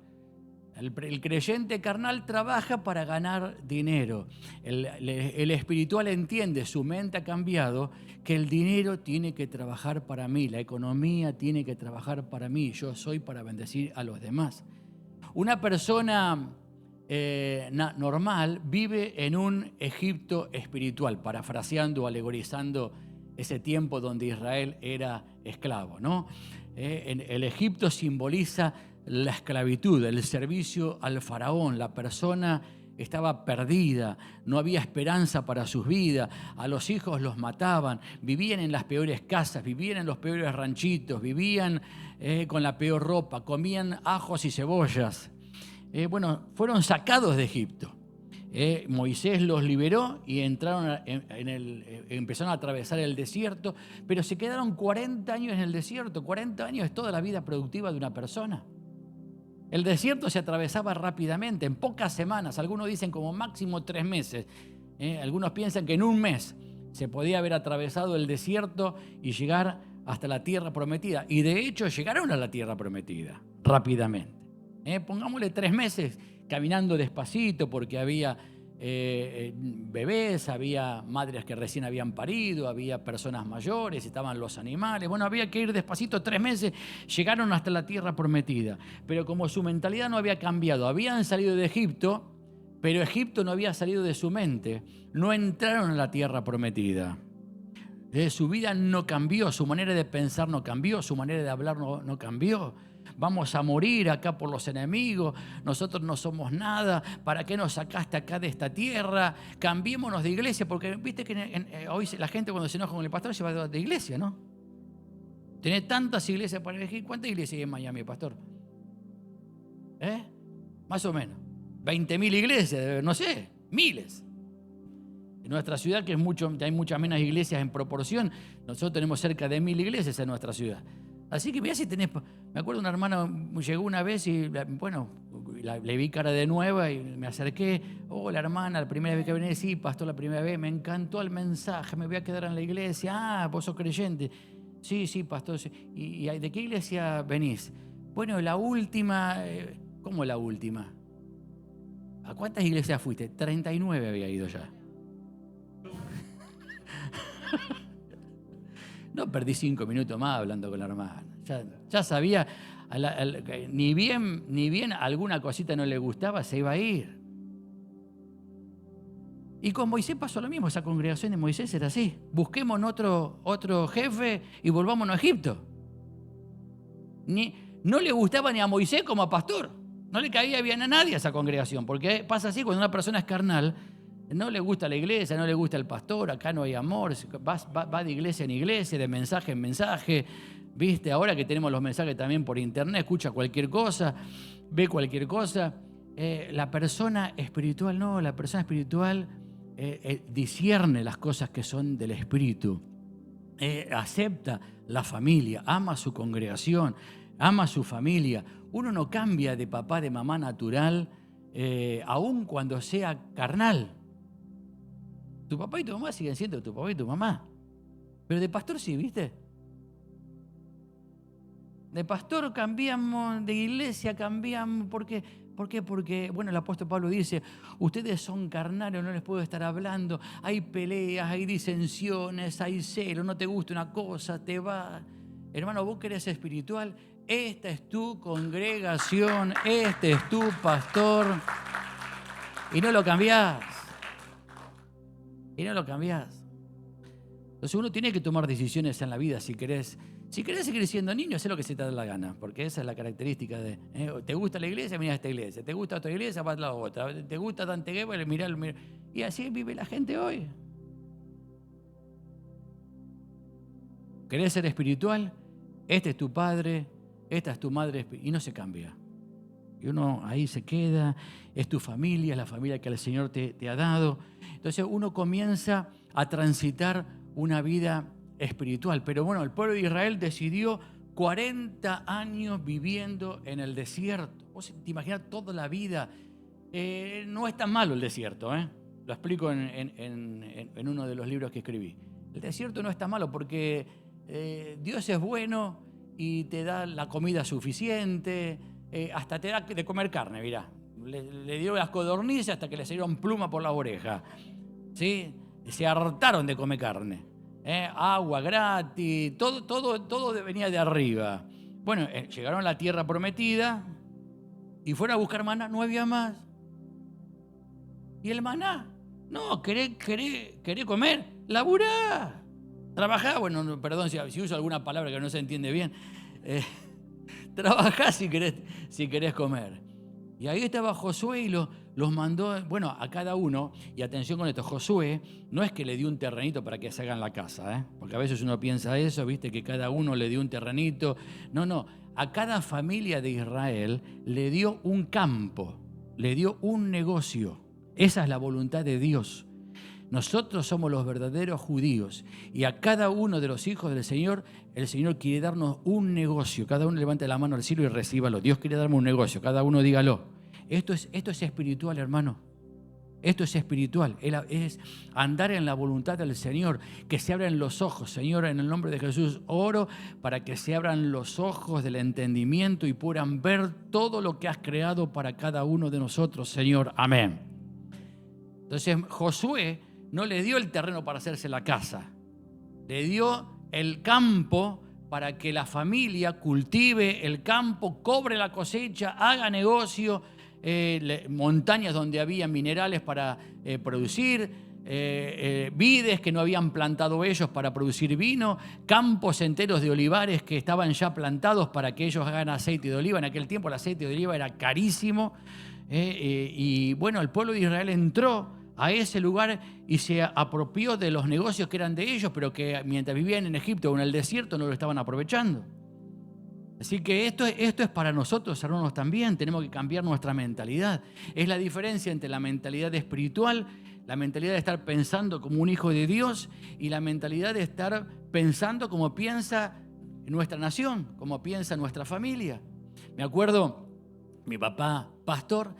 El creyente carnal trabaja para ganar dinero. El espiritual entiende, su mente ha cambiado, que el dinero tiene que trabajar para mí, la economía tiene que trabajar para mí, yo soy para bendecir a los demás. Una persona normal vive en un Egipto espiritual, parafraseando o alegorizando ese tiempo donde Israel era esclavo, ¿no? El Egipto simboliza la esclavitud, el servicio al faraón. La persona estaba perdida, no había esperanza para sus vidas, a los hijos los mataban, vivían en las peores casas, vivían en los peores ranchitos, vivían con la peor ropa, comían ajos y cebollas. Fueron sacados de Egipto. Moisés los liberó y entraron empezaron a atravesar el desierto, pero se quedaron 40 años en el desierto. 40 años es toda la vida productiva de una persona. El desierto se atravesaba rápidamente, en pocas semanas. Algunos dicen como máximo 3 meses. Algunos piensan que en un mes se podía haber atravesado el desierto y llegar hasta la tierra prometida. Y de hecho llegaron a la tierra prometida rápidamente. Pongámosle 3 meses caminando despacito porque había bebés, había madres que recién habían parido, había personas mayores, estaban los animales. Bueno, había que ir despacito 3 meses, llegaron hasta la tierra prometida. Pero como su mentalidad no había cambiado, habían salido de Egipto, pero Egipto no había salido de su mente, no entraron a la tierra prometida. Su vida no cambió, su manera de pensar no cambió, su manera de hablar no cambió. Vamos a morir acá por los enemigos, nosotros no somos nada, ¿para qué nos sacaste acá de esta tierra? Cambiémonos de iglesia, porque viste que hoy la gente cuando se enoja con el pastor se va de iglesia, ¿no? Tenés tantas iglesias para elegir. ¿Cuántas iglesias hay en Miami, pastor? Más o menos. 20.000 iglesias, no sé, miles. En nuestra ciudad, que hay muchas menos iglesias en proporción, nosotros tenemos cerca de 1.000 iglesias en nuestra ciudad. Así que mirá si tenés... Me acuerdo una hermana llegó una vez y, le vi cara de nueva y me acerqué. Hola hermana, la primera vez que venís, sí, pastor, la primera vez, me encantó el mensaje, me voy a quedar en la iglesia. Vos sos creyente. Sí, pastor. Sí. ¿Y de qué iglesia venís? Bueno, la última... ¿Cómo la última? ¿A cuántas iglesias fuiste? 39 había ido ya. No perdí 5 minutos más hablando con la hermana. Ya sabía, ni bien alguna cosita no le gustaba, se iba a ir. Y con Moisés pasó lo mismo, esa congregación de Moisés era así. Busquemos otro jefe y volvámonos a Egipto. No le gustaba ni a Moisés como a pastor. No le caía bien a nadie a esa congregación, porque pasa así cuando una persona es carnal. No le gusta la iglesia, no le gusta el pastor, acá no hay amor, va de iglesia en iglesia, de mensaje en mensaje. ¿Viste? Ahora que tenemos los mensajes también por internet, escucha cualquier cosa, ve cualquier cosa. La persona espiritual no, la persona espiritual discierne las cosas que son del espíritu. Acepta la familia, ama su congregación, ama su familia. Uno no cambia de papá, de mamá natural, aun cuando sea carnal. Tu papá y tu mamá siguen siendo tu papá y tu mamá. Pero de pastor sí, ¿viste? De pastor cambiamos, de iglesia cambiamos. ¿Por qué? Porque, el apóstol Pablo dice, ustedes son carnales, no les puedo estar hablando. Hay peleas, hay disensiones, hay celo, no te gusta una cosa, te va. Hermano, vos querés ser espiritual, esta es tu congregación, este es tu pastor. Y no lo cambiás. Y no lo cambiás. Entonces uno tiene que tomar decisiones en la vida. Si querés seguir siendo niño, haz lo que se te da la gana, porque esa es la característica de... ¿Te gusta la iglesia? Mirá esta iglesia. ¿Te gusta otra iglesia? Vas a la otra. ¿Te gusta Dante Gebel? Mirá. Y así vive la gente hoy. ¿Querés ser espiritual? Este es tu padre, esta es tu madre, y no se cambia. Y uno ahí se queda, es tu familia, es la familia que el Señor te ha dado. Entonces uno comienza a transitar una vida espiritual. Pero bueno, el pueblo de Israel decidió 40 años viviendo en el desierto. Vos te imaginás toda la vida. No es tan malo el desierto, ¿eh? Lo explico en uno de los libros que escribí. El desierto no es tan malo porque Dios es bueno y te da la comida suficiente, hasta te da de comer carne, mirá. Le dio las codornices hasta que le salieron plumas por la oreja, ¿sí? Se hartaron de comer carne. Agua gratis, todo venía de arriba. Bueno, llegaron a la tierra prometida y fueron a buscar maná, no había más. ¿Y el maná? No, querés comer, laburá, trabajá. Bueno, no, perdón si uso alguna palabra que no se entiende bien. Trabajá si querés comer. Y ahí estaba Josué y los mandó, bueno, a cada uno, y atención con esto, Josué no es que le dio un terrenito para que se hagan la casa, porque a veces uno piensa eso, viste, que cada uno le dio un terrenito. No, a cada familia de Israel le dio un campo, le dio un negocio. Esa es la voluntad de Dios. Nosotros somos los verdaderos judíos y a cada uno de los hijos del Señor, el Señor quiere darnos un negocio. Cada uno levante la mano al cielo y recíbalo. Dios quiere darme un negocio, cada uno dígalo. Esto es espiritual, hermano. Esto es espiritual, es andar en la voluntad del Señor, que se abran los ojos. Señor, en el nombre de Jesús, oro para que se abran los ojos del entendimiento y puedan ver todo lo que has creado para cada uno de nosotros, Señor. Amén. Entonces, Josué no le dio el terreno para hacerse la casa, le dio el campo para que la familia cultive el campo, cobre la cosecha, haga negocio, montañas donde había minerales para producir, vides que no habían plantado ellos para producir vino, campos enteros de olivares que estaban ya plantados para que ellos hagan aceite de oliva. En aquel tiempo el aceite de oliva era carísimo. Y bueno, el pueblo de Israel entró a ese lugar y se apropió de los negocios que eran de ellos, pero que mientras vivían en Egipto o en el desierto no lo estaban aprovechando. Así que esto es para nosotros, hermanos, también. Tenemos que cambiar nuestra mentalidad. Es la diferencia entre la mentalidad espiritual, la mentalidad de estar pensando como un hijo de Dios y la mentalidad de estar pensando como piensa nuestra nación, como piensa nuestra familia. Me acuerdo, mi papá, pastor,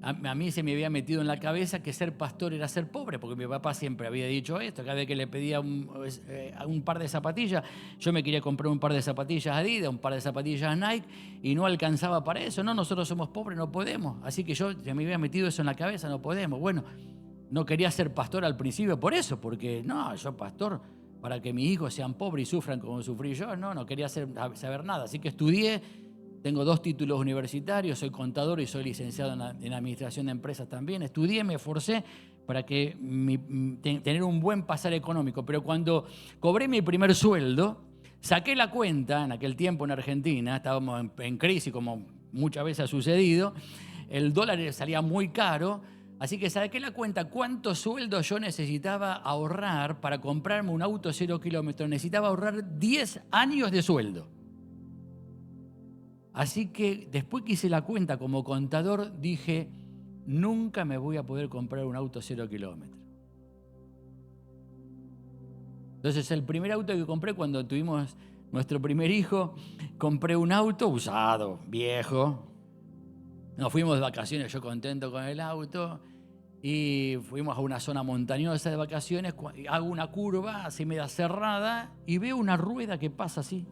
a mí se me había metido en la cabeza que ser pastor era ser pobre, porque mi papá siempre había dicho esto. Cada vez que le pedía un par de zapatillas, yo me quería comprar un par de zapatillas Adidas, un par de zapatillas Nike, y no alcanzaba para eso. No, nosotros somos pobres, no podemos. Así que yo me había metido eso en la cabeza, no podemos. Bueno, no quería ser pastor al principio por eso, porque no, yo pastor, para que mis hijos sean pobres y sufran como sufrí yo, no quería saber nada. Así que estudié. Tengo 2 títulos universitarios, soy contador y soy licenciado en administración de empresas también. Estudié, me esforcé para que tener un buen pasar económico. Pero cuando cobré mi primer sueldo, saqué la cuenta, en aquel tiempo en Argentina, estábamos en crisis como muchas veces ha sucedido, el dólar salía muy caro, así que saqué la cuenta cuántos sueldos yo necesitaba ahorrar para comprarme un auto 0 kilómetros. Necesitaba ahorrar 10 años de sueldo. Así que después que hice la cuenta como contador, dije, nunca me voy a poder comprar un auto 0 kilómetros. Entonces el primer auto que compré cuando tuvimos nuestro primer hijo, compré un auto usado, viejo. Nos fuimos de vacaciones, yo contento con el auto, y fuimos a una zona montañosa de vacaciones, hago una curva así media cerrada y veo una rueda que pasa así.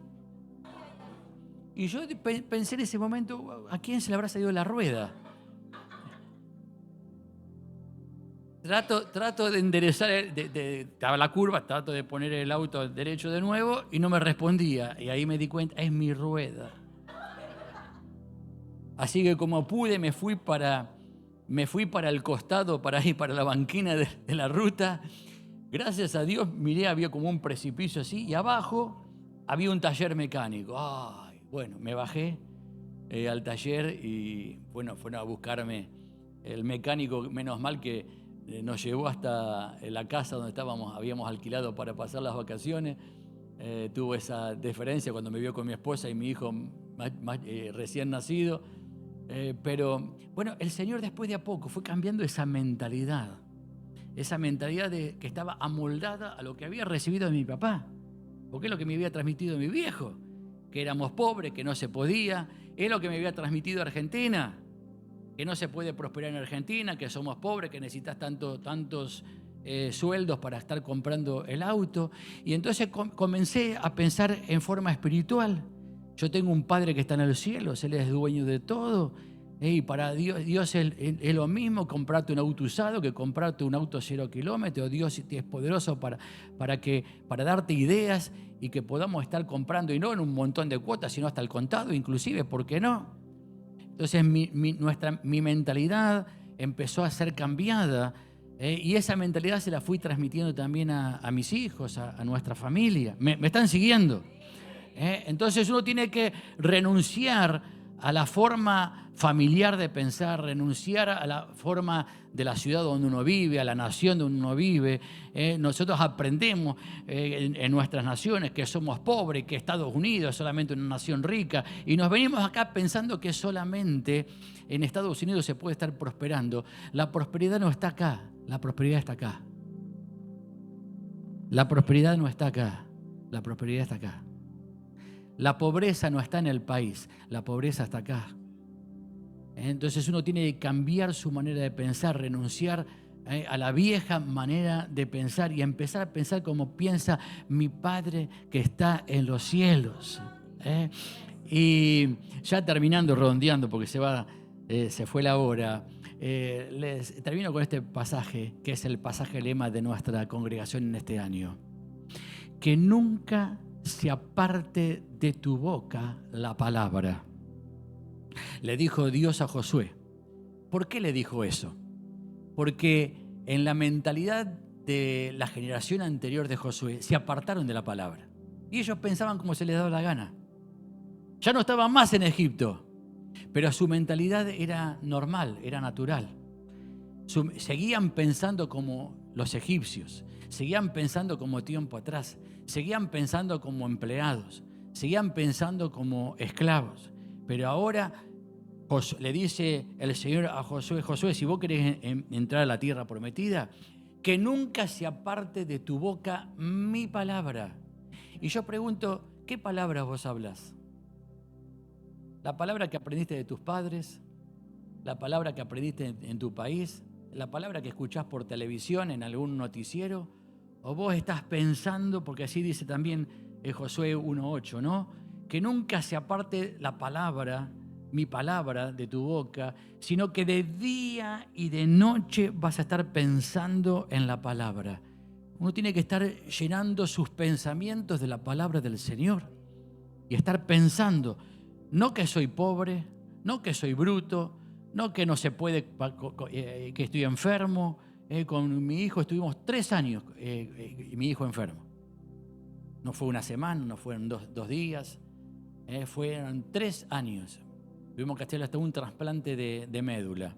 Y yo pensé en ese momento, ¿a quién se le habrá salido la rueda? Trato de enderezar, estaba la curva, trato de poner el auto derecho de nuevo y no me respondía. Y ahí me di cuenta, es mi rueda. Así que como pude me fui para el costado, para la banquina de la ruta. Gracias a Dios miré, había como un precipicio así y abajo había un taller mecánico. Bueno, me bajé al taller y bueno, fueron a buscarme el mecánico, menos mal que nos llevó hasta la casa donde habíamos alquilado para pasar las vacaciones. Tuvo esa deferencia cuando me vio con mi esposa y mi hijo recién nacido. Pero bueno, el Señor después de a poco fue cambiando esa mentalidad que estaba amoldada a lo que había recibido de mi papá, porque es lo que me había transmitido mi viejo, que éramos pobres, que no se podía, es lo que me había transmitido Argentina, que no se puede prosperar en Argentina, que somos pobres, que necesitas tantos sueldos para estar comprando el auto. Y entonces comencé a pensar en forma espiritual. Yo tengo un Padre que está en el cielo, Él es dueño de todo. Y para Dios es lo mismo comprarte un auto usado que comprarte un auto 0 kilómetros. Dios es poderoso para darte ideas y que podamos estar comprando, y no en un montón de cuotas, sino hasta el contado, inclusive, ¿por qué no? Entonces mi mentalidad empezó a ser cambiada, y esa mentalidad se la fui transmitiendo también a mis hijos, a nuestra familia. ¿Me están siguiendo? Entonces uno tiene que renunciar a la forma familiar de pensar, renunciar a la forma de la ciudad donde uno vive, a la nación donde uno vive. Nosotros aprendemos en nuestras naciones que somos pobres, que Estados Unidos es solamente una nación rica, y nos venimos acá pensando que solamente en Estados Unidos se puede estar prosperando. La prosperidad no está acá, la prosperidad está acá. La prosperidad no está acá, la prosperidad está acá. La pobreza no está en el país, la pobreza está acá. Entonces uno tiene que cambiar su manera de pensar, renunciar a la vieja manera de pensar y empezar a pensar como piensa mi Padre que está en los cielos. Y ya terminando, redondeando, porque se fue la hora, les termino con este pasaje, que es el pasaje lema de nuestra congregación en este año. Que nunca se aparte de tu boca la palabra. Le dijo Dios a Josué. ¿Por qué le dijo eso? Porque en la mentalidad de la generación anterior de Josué se apartaron de la palabra. Y ellos pensaban como se les daba la gana. Ya no estaban más en Egipto, pero su mentalidad era normal, era natural. Seguían pensando como los egipcios, seguían pensando como tiempo atrás, seguían pensando como empleados, seguían pensando como esclavos. Pero ahora le dice el Señor a Josué: Josué, si vos querés entrar a la tierra prometida, que nunca se aparte de tu boca mi palabra. Y yo pregunto, ¿qué palabras vos hablas? ¿La palabra que aprendiste de tus padres? ¿La palabra que aprendiste en tu país? ¿La palabra que escuchás por televisión en algún noticiero? ¿O vos estás pensando, porque así dice también Josué 1:8, ¿no? Que nunca se aparte la palabra, mi palabra, de tu boca, sino que de día y de noche vas a estar pensando en la palabra. Uno tiene que estar llenando sus pensamientos de la palabra del Señor y estar pensando, no que soy pobre, no que soy bruto, no que no se puede, que estoy enfermo. Con mi hijo estuvimos 3 años, y mi hijo enfermo. No fue una semana, no fueron dos días, fueron 3 años. Tuvimos que hacer hasta un trasplante de médula.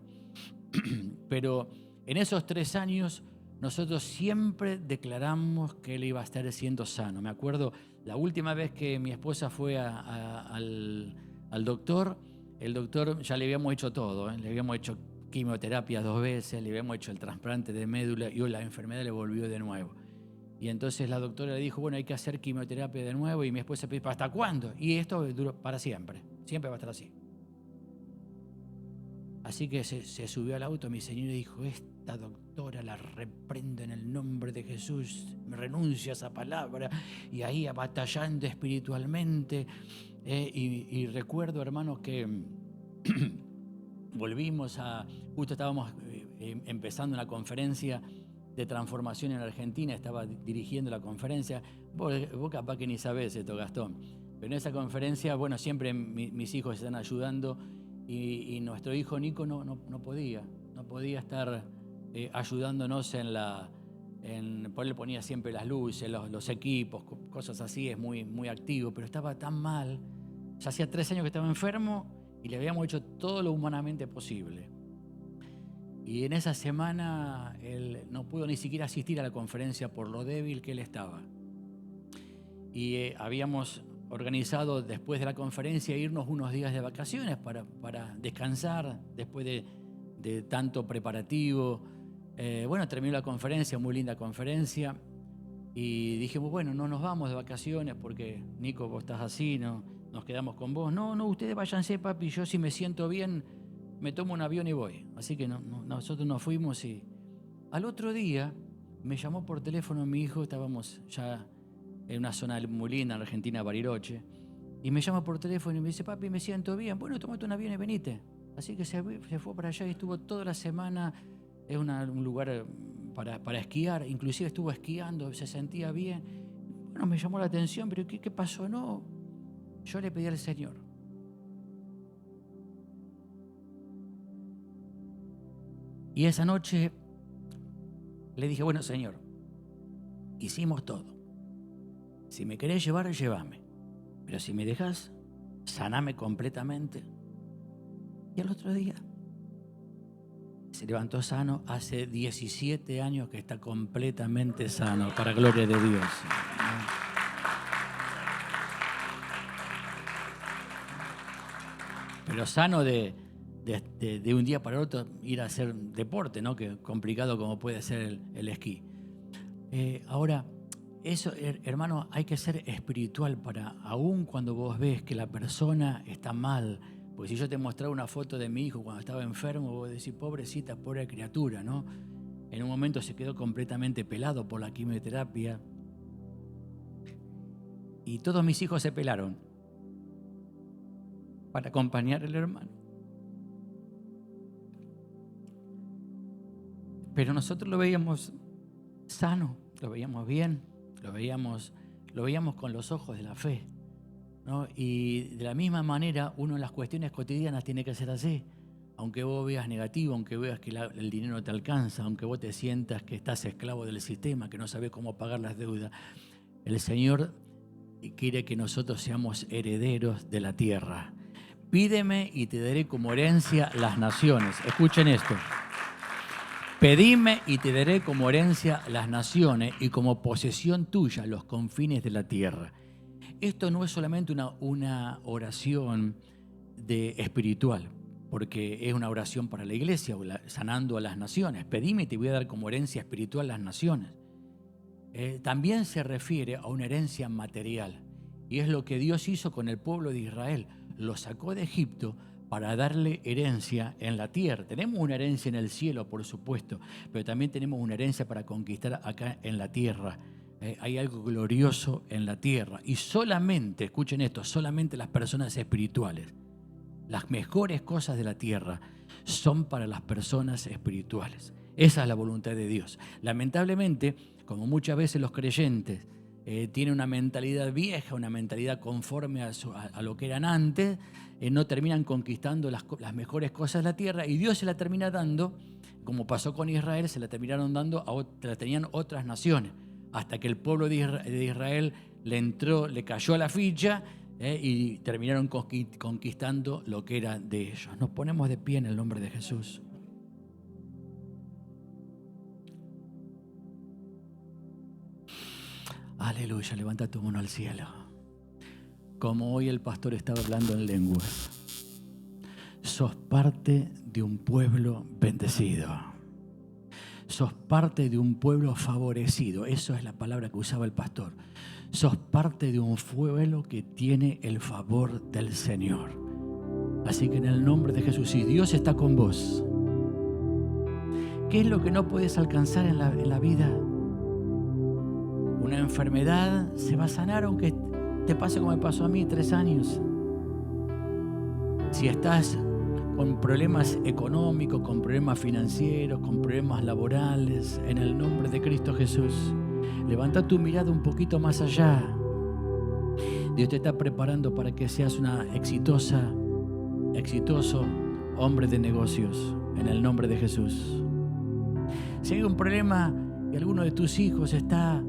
Pero en esos 3 años nosotros siempre declaramos que él iba a estar siendo sano. Me acuerdo la última vez que mi esposa fue al doctor, el doctor ya le habíamos hecho todo, le habíamos hecho quimioterapia 2 veces, le habíamos hecho el trasplante de médula y la enfermedad le volvió de nuevo. Y entonces la doctora le dijo, bueno, hay que hacer quimioterapia de nuevo, y mi esposa pidió, ¿hasta cuándo? Y esto duró para siempre, siempre va a estar así. Así que se subió al auto mi señor y dijo, esta doctora la reprendo en el nombre de Jesús, me renuncio a esa palabra, y ahí batallando espiritualmente. Y recuerdo, hermanos, que justo estábamos empezando una conferencia de transformación en Argentina, estaba dirigiendo la conferencia. Vos capaz que ni sabés esto, Gastón, pero en esa conferencia, bueno, siempre mis hijos están ayudando, y nuestro hijo Nico no podía estar ayudándonos por él ponía siempre las luces, los equipos, cosas así, es muy activo, pero estaba tan mal. Ya hacía 3 años que estaba enfermo y le habíamos hecho todo lo humanamente posible. Y en esa semana él no pudo ni siquiera asistir a la conferencia por lo débil que él estaba. Y habíamos organizado después de la conferencia irnos unos días de vacaciones para descansar después de tanto preparativo. Bueno, terminó la conferencia, muy linda conferencia, y dijimos, bueno, no nos vamos de vacaciones porque, Nico, vos estás así, no, nos quedamos con vos. No, ustedes váyanse, papi, yo si me siento bien, me tomo un avión y voy. Así que nosotros nos fuimos y al otro día me llamó por teléfono mi hijo, estábamos ya en una zona muy linda, en Argentina, Bariloche, y me llama por teléfono y me dice, papi, me siento bien. Bueno, tomate un avión y venite. Así que se fue para allá y estuvo toda la semana. Es un lugar para esquiar, inclusive estuvo esquiando, se sentía bien. Bueno, me llamó la atención, pero ¿qué pasó? No, yo le pedí al Señor. Y esa noche le dije, bueno, Señor, hicimos todo. Si me querés llevar, llévame. Pero si me dejás, saname completamente. Y al otro día se levantó sano. Hace 17 años que está completamente sano, para gloria de Dios. Pero sano de un día para otro ir a hacer deporte, ¿no? Que complicado como puede ser el esquí. Ahora, eso, hermano, hay que ser espiritual para, aun cuando vos ves que la persona está mal. Pues si yo te mostrara una foto de mi hijo cuando estaba enfermo, vos decís, pobrecita, pobre criatura, ¿no? En un momento se quedó completamente pelado por la quimioterapia. Y todos mis hijos se pelaron para acompañar al hermano. Pero nosotros lo veíamos sano, lo veíamos bien, lo veíamos con los ojos de la fe, ¿no? Y de la misma manera, uno en las cuestiones cotidianas tiene que ser así. Aunque vos veas negativo, aunque veas que el dinero no te alcanza, aunque vos te sientas que estás esclavo del sistema, que no sabes cómo pagar las deudas, el Señor quiere que nosotros seamos herederos de la tierra. Pídeme y te daré como herencia las naciones. Escuchen esto. Pedime y te daré como herencia las naciones y como posesión tuya los confines de la tierra. Esto no es solamente una oración espiritual, porque es una oración para la iglesia, sanando a las naciones. Pedime y te voy a dar como herencia espiritual las naciones. También se refiere a una herencia material, y es lo que Dios hizo con el pueblo de Israel. Lo sacó de Egipto para darle herencia en la tierra. Tenemos una herencia en el cielo, por supuesto, pero también tenemos una herencia para conquistar acá en la tierra. Hay algo glorioso en la tierra. Y solamente, escuchen esto, solamente las personas espirituales, las mejores cosas de la tierra son para las personas espirituales. Esa es la voluntad de Dios. Lamentablemente, como muchas veces los creyentes tienen una mentalidad vieja, una mentalidad conforme a lo que eran antes, no terminan conquistando las mejores cosas de la tierra, y Dios se la termina dando, como pasó con Israel, se la terminaron dando la tenían otras naciones, hasta que el pueblo de Israel le cayó a la ficha, y terminaron conquistando lo que era de ellos. Nos ponemos de pie en el nombre de Jesús. Aleluya, levanta tu mano al cielo. Como hoy el pastor estaba hablando en lenguas, sos parte de un pueblo bendecido. Sos parte de un pueblo favorecido. Eso es la palabra que usaba el pastor. Sos parte de un pueblo que tiene el favor del Señor. Así que en el nombre de Jesús, si Dios está con vos, ¿qué es lo que no puedes alcanzar en la vida? Una enfermedad se va a sanar aunque te pase como me pasó a mí, 3 años. Si estás con problemas económicos, con problemas financieros, con problemas laborales, en el nombre de Cristo Jesús, levanta tu mirada un poquito más allá. Dios te está preparando para que seas una exitoso hombre de negocios, en el nombre de Jesús. Si hay un problema y alguno de tus hijos está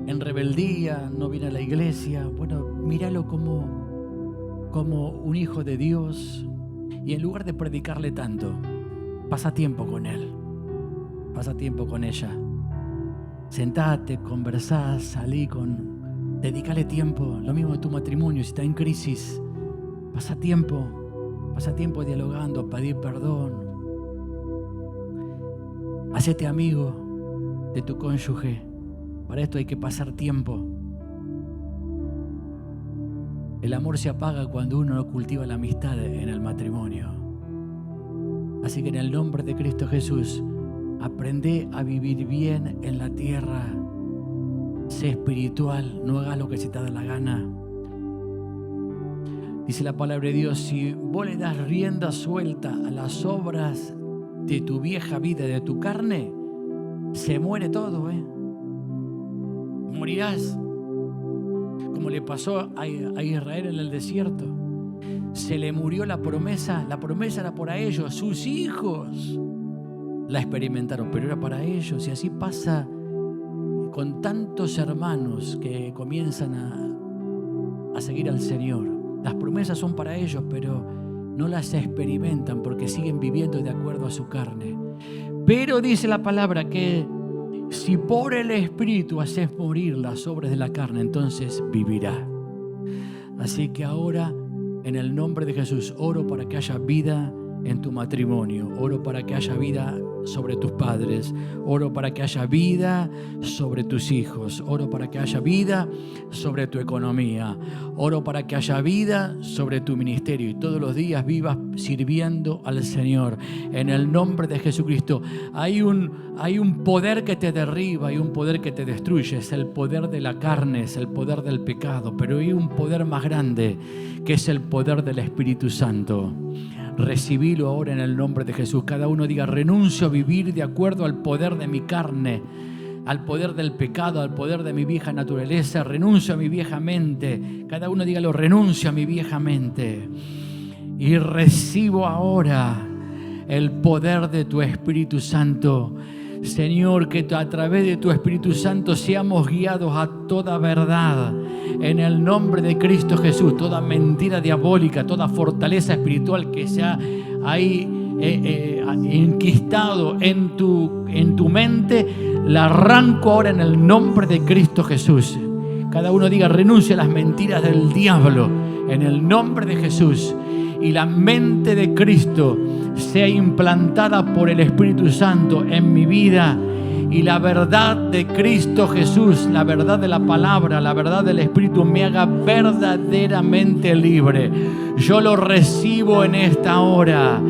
en rebeldía, no viene a la iglesia, bueno, míralo como un hijo de Dios, y en lugar de predicarle tanto, pasa tiempo con él, pasa tiempo con ella. Sentate, conversá, salí con Dedícale tiempo. Lo mismo de tu matrimonio, si está en crisis. Pasa tiempo dialogando, pedir perdón. Hacete amigo de tu cónyuge. Para esto hay que pasar tiempo. El amor se apaga cuando uno no cultiva la amistad en el matrimonio. Así que en el nombre de Cristo Jesús, aprende a vivir bien en la tierra. Sé espiritual, no hagas lo que se te da la gana. Dice la palabra de Dios, si vos le das rienda suelta a las obras de tu vieja vida, de tu carne, se muere todo, Morirás. Como le pasó a Israel en el desierto. Se le murió la promesa era para ellos, sus hijos la experimentaron, pero era para ellos. Y así pasa con tantos hermanos que comienzan a seguir al Señor. Las promesas son para ellos, pero no las experimentan porque siguen viviendo de acuerdo a su carne. Pero dice la palabra que si por el Espíritu haces morir las obras de la carne, entonces vivirá. Así que ahora, en el nombre de Jesús, oro para que haya vida en tu matrimonio. Oro para que haya vida sobre tus padres. Oro para que haya vida sobre tus hijos. Oro para que haya vida sobre tu economía. Oro para que haya vida sobre tu ministerio y todos los días vivas sirviendo al Señor. En el nombre de Jesucristo. Hay un poder que te derriba y un poder que te destruye. Es el poder de la carne, es el poder del pecado. Pero hay un poder más grande que es el poder del Espíritu Santo. Recibilo ahora en el nombre de Jesús. Cada uno diga, renuncio a vivir de acuerdo al poder de mi carne, al poder del pecado, al poder de mi vieja naturaleza. Renuncio a mi vieja mente. Cada uno dígalo, renuncio a mi vieja mente. Y recibo ahora el poder de tu Espíritu Santo. Señor, que a través de tu Espíritu Santo seamos guiados a toda verdad. En el nombre de Cristo Jesús, toda mentira diabólica, toda fortaleza espiritual que se ha ahí enquistado en tu mente, la arranco ahora en el nombre de Cristo Jesús. Cada uno diga, renuncia a las mentiras del diablo en el nombre de Jesús. Y la mente de Cristo sea implantada por el Espíritu Santo en mi vida. Y la verdad de Cristo Jesús, la verdad de la palabra, la verdad del Espíritu me haga verdaderamente libre. Yo lo recibo en esta hora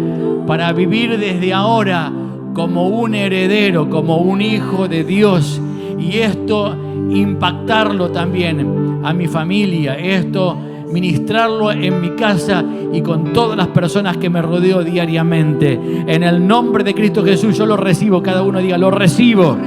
para vivir desde ahora como un heredero, como un hijo de Dios. Y esto impactarlo también a mi familia, esto ministrarlo en mi casa y con todas las personas que me rodeo diariamente. En el nombre de Cristo Jesús yo lo recibo. Cada uno diga, lo recibo.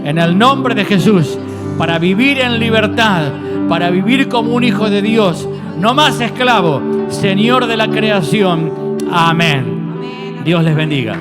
En el nombre de Jesús, para vivir en libertad, para vivir como un hijo de Dios, no más esclavo, Señor de la creación. Amén. Dios les bendiga.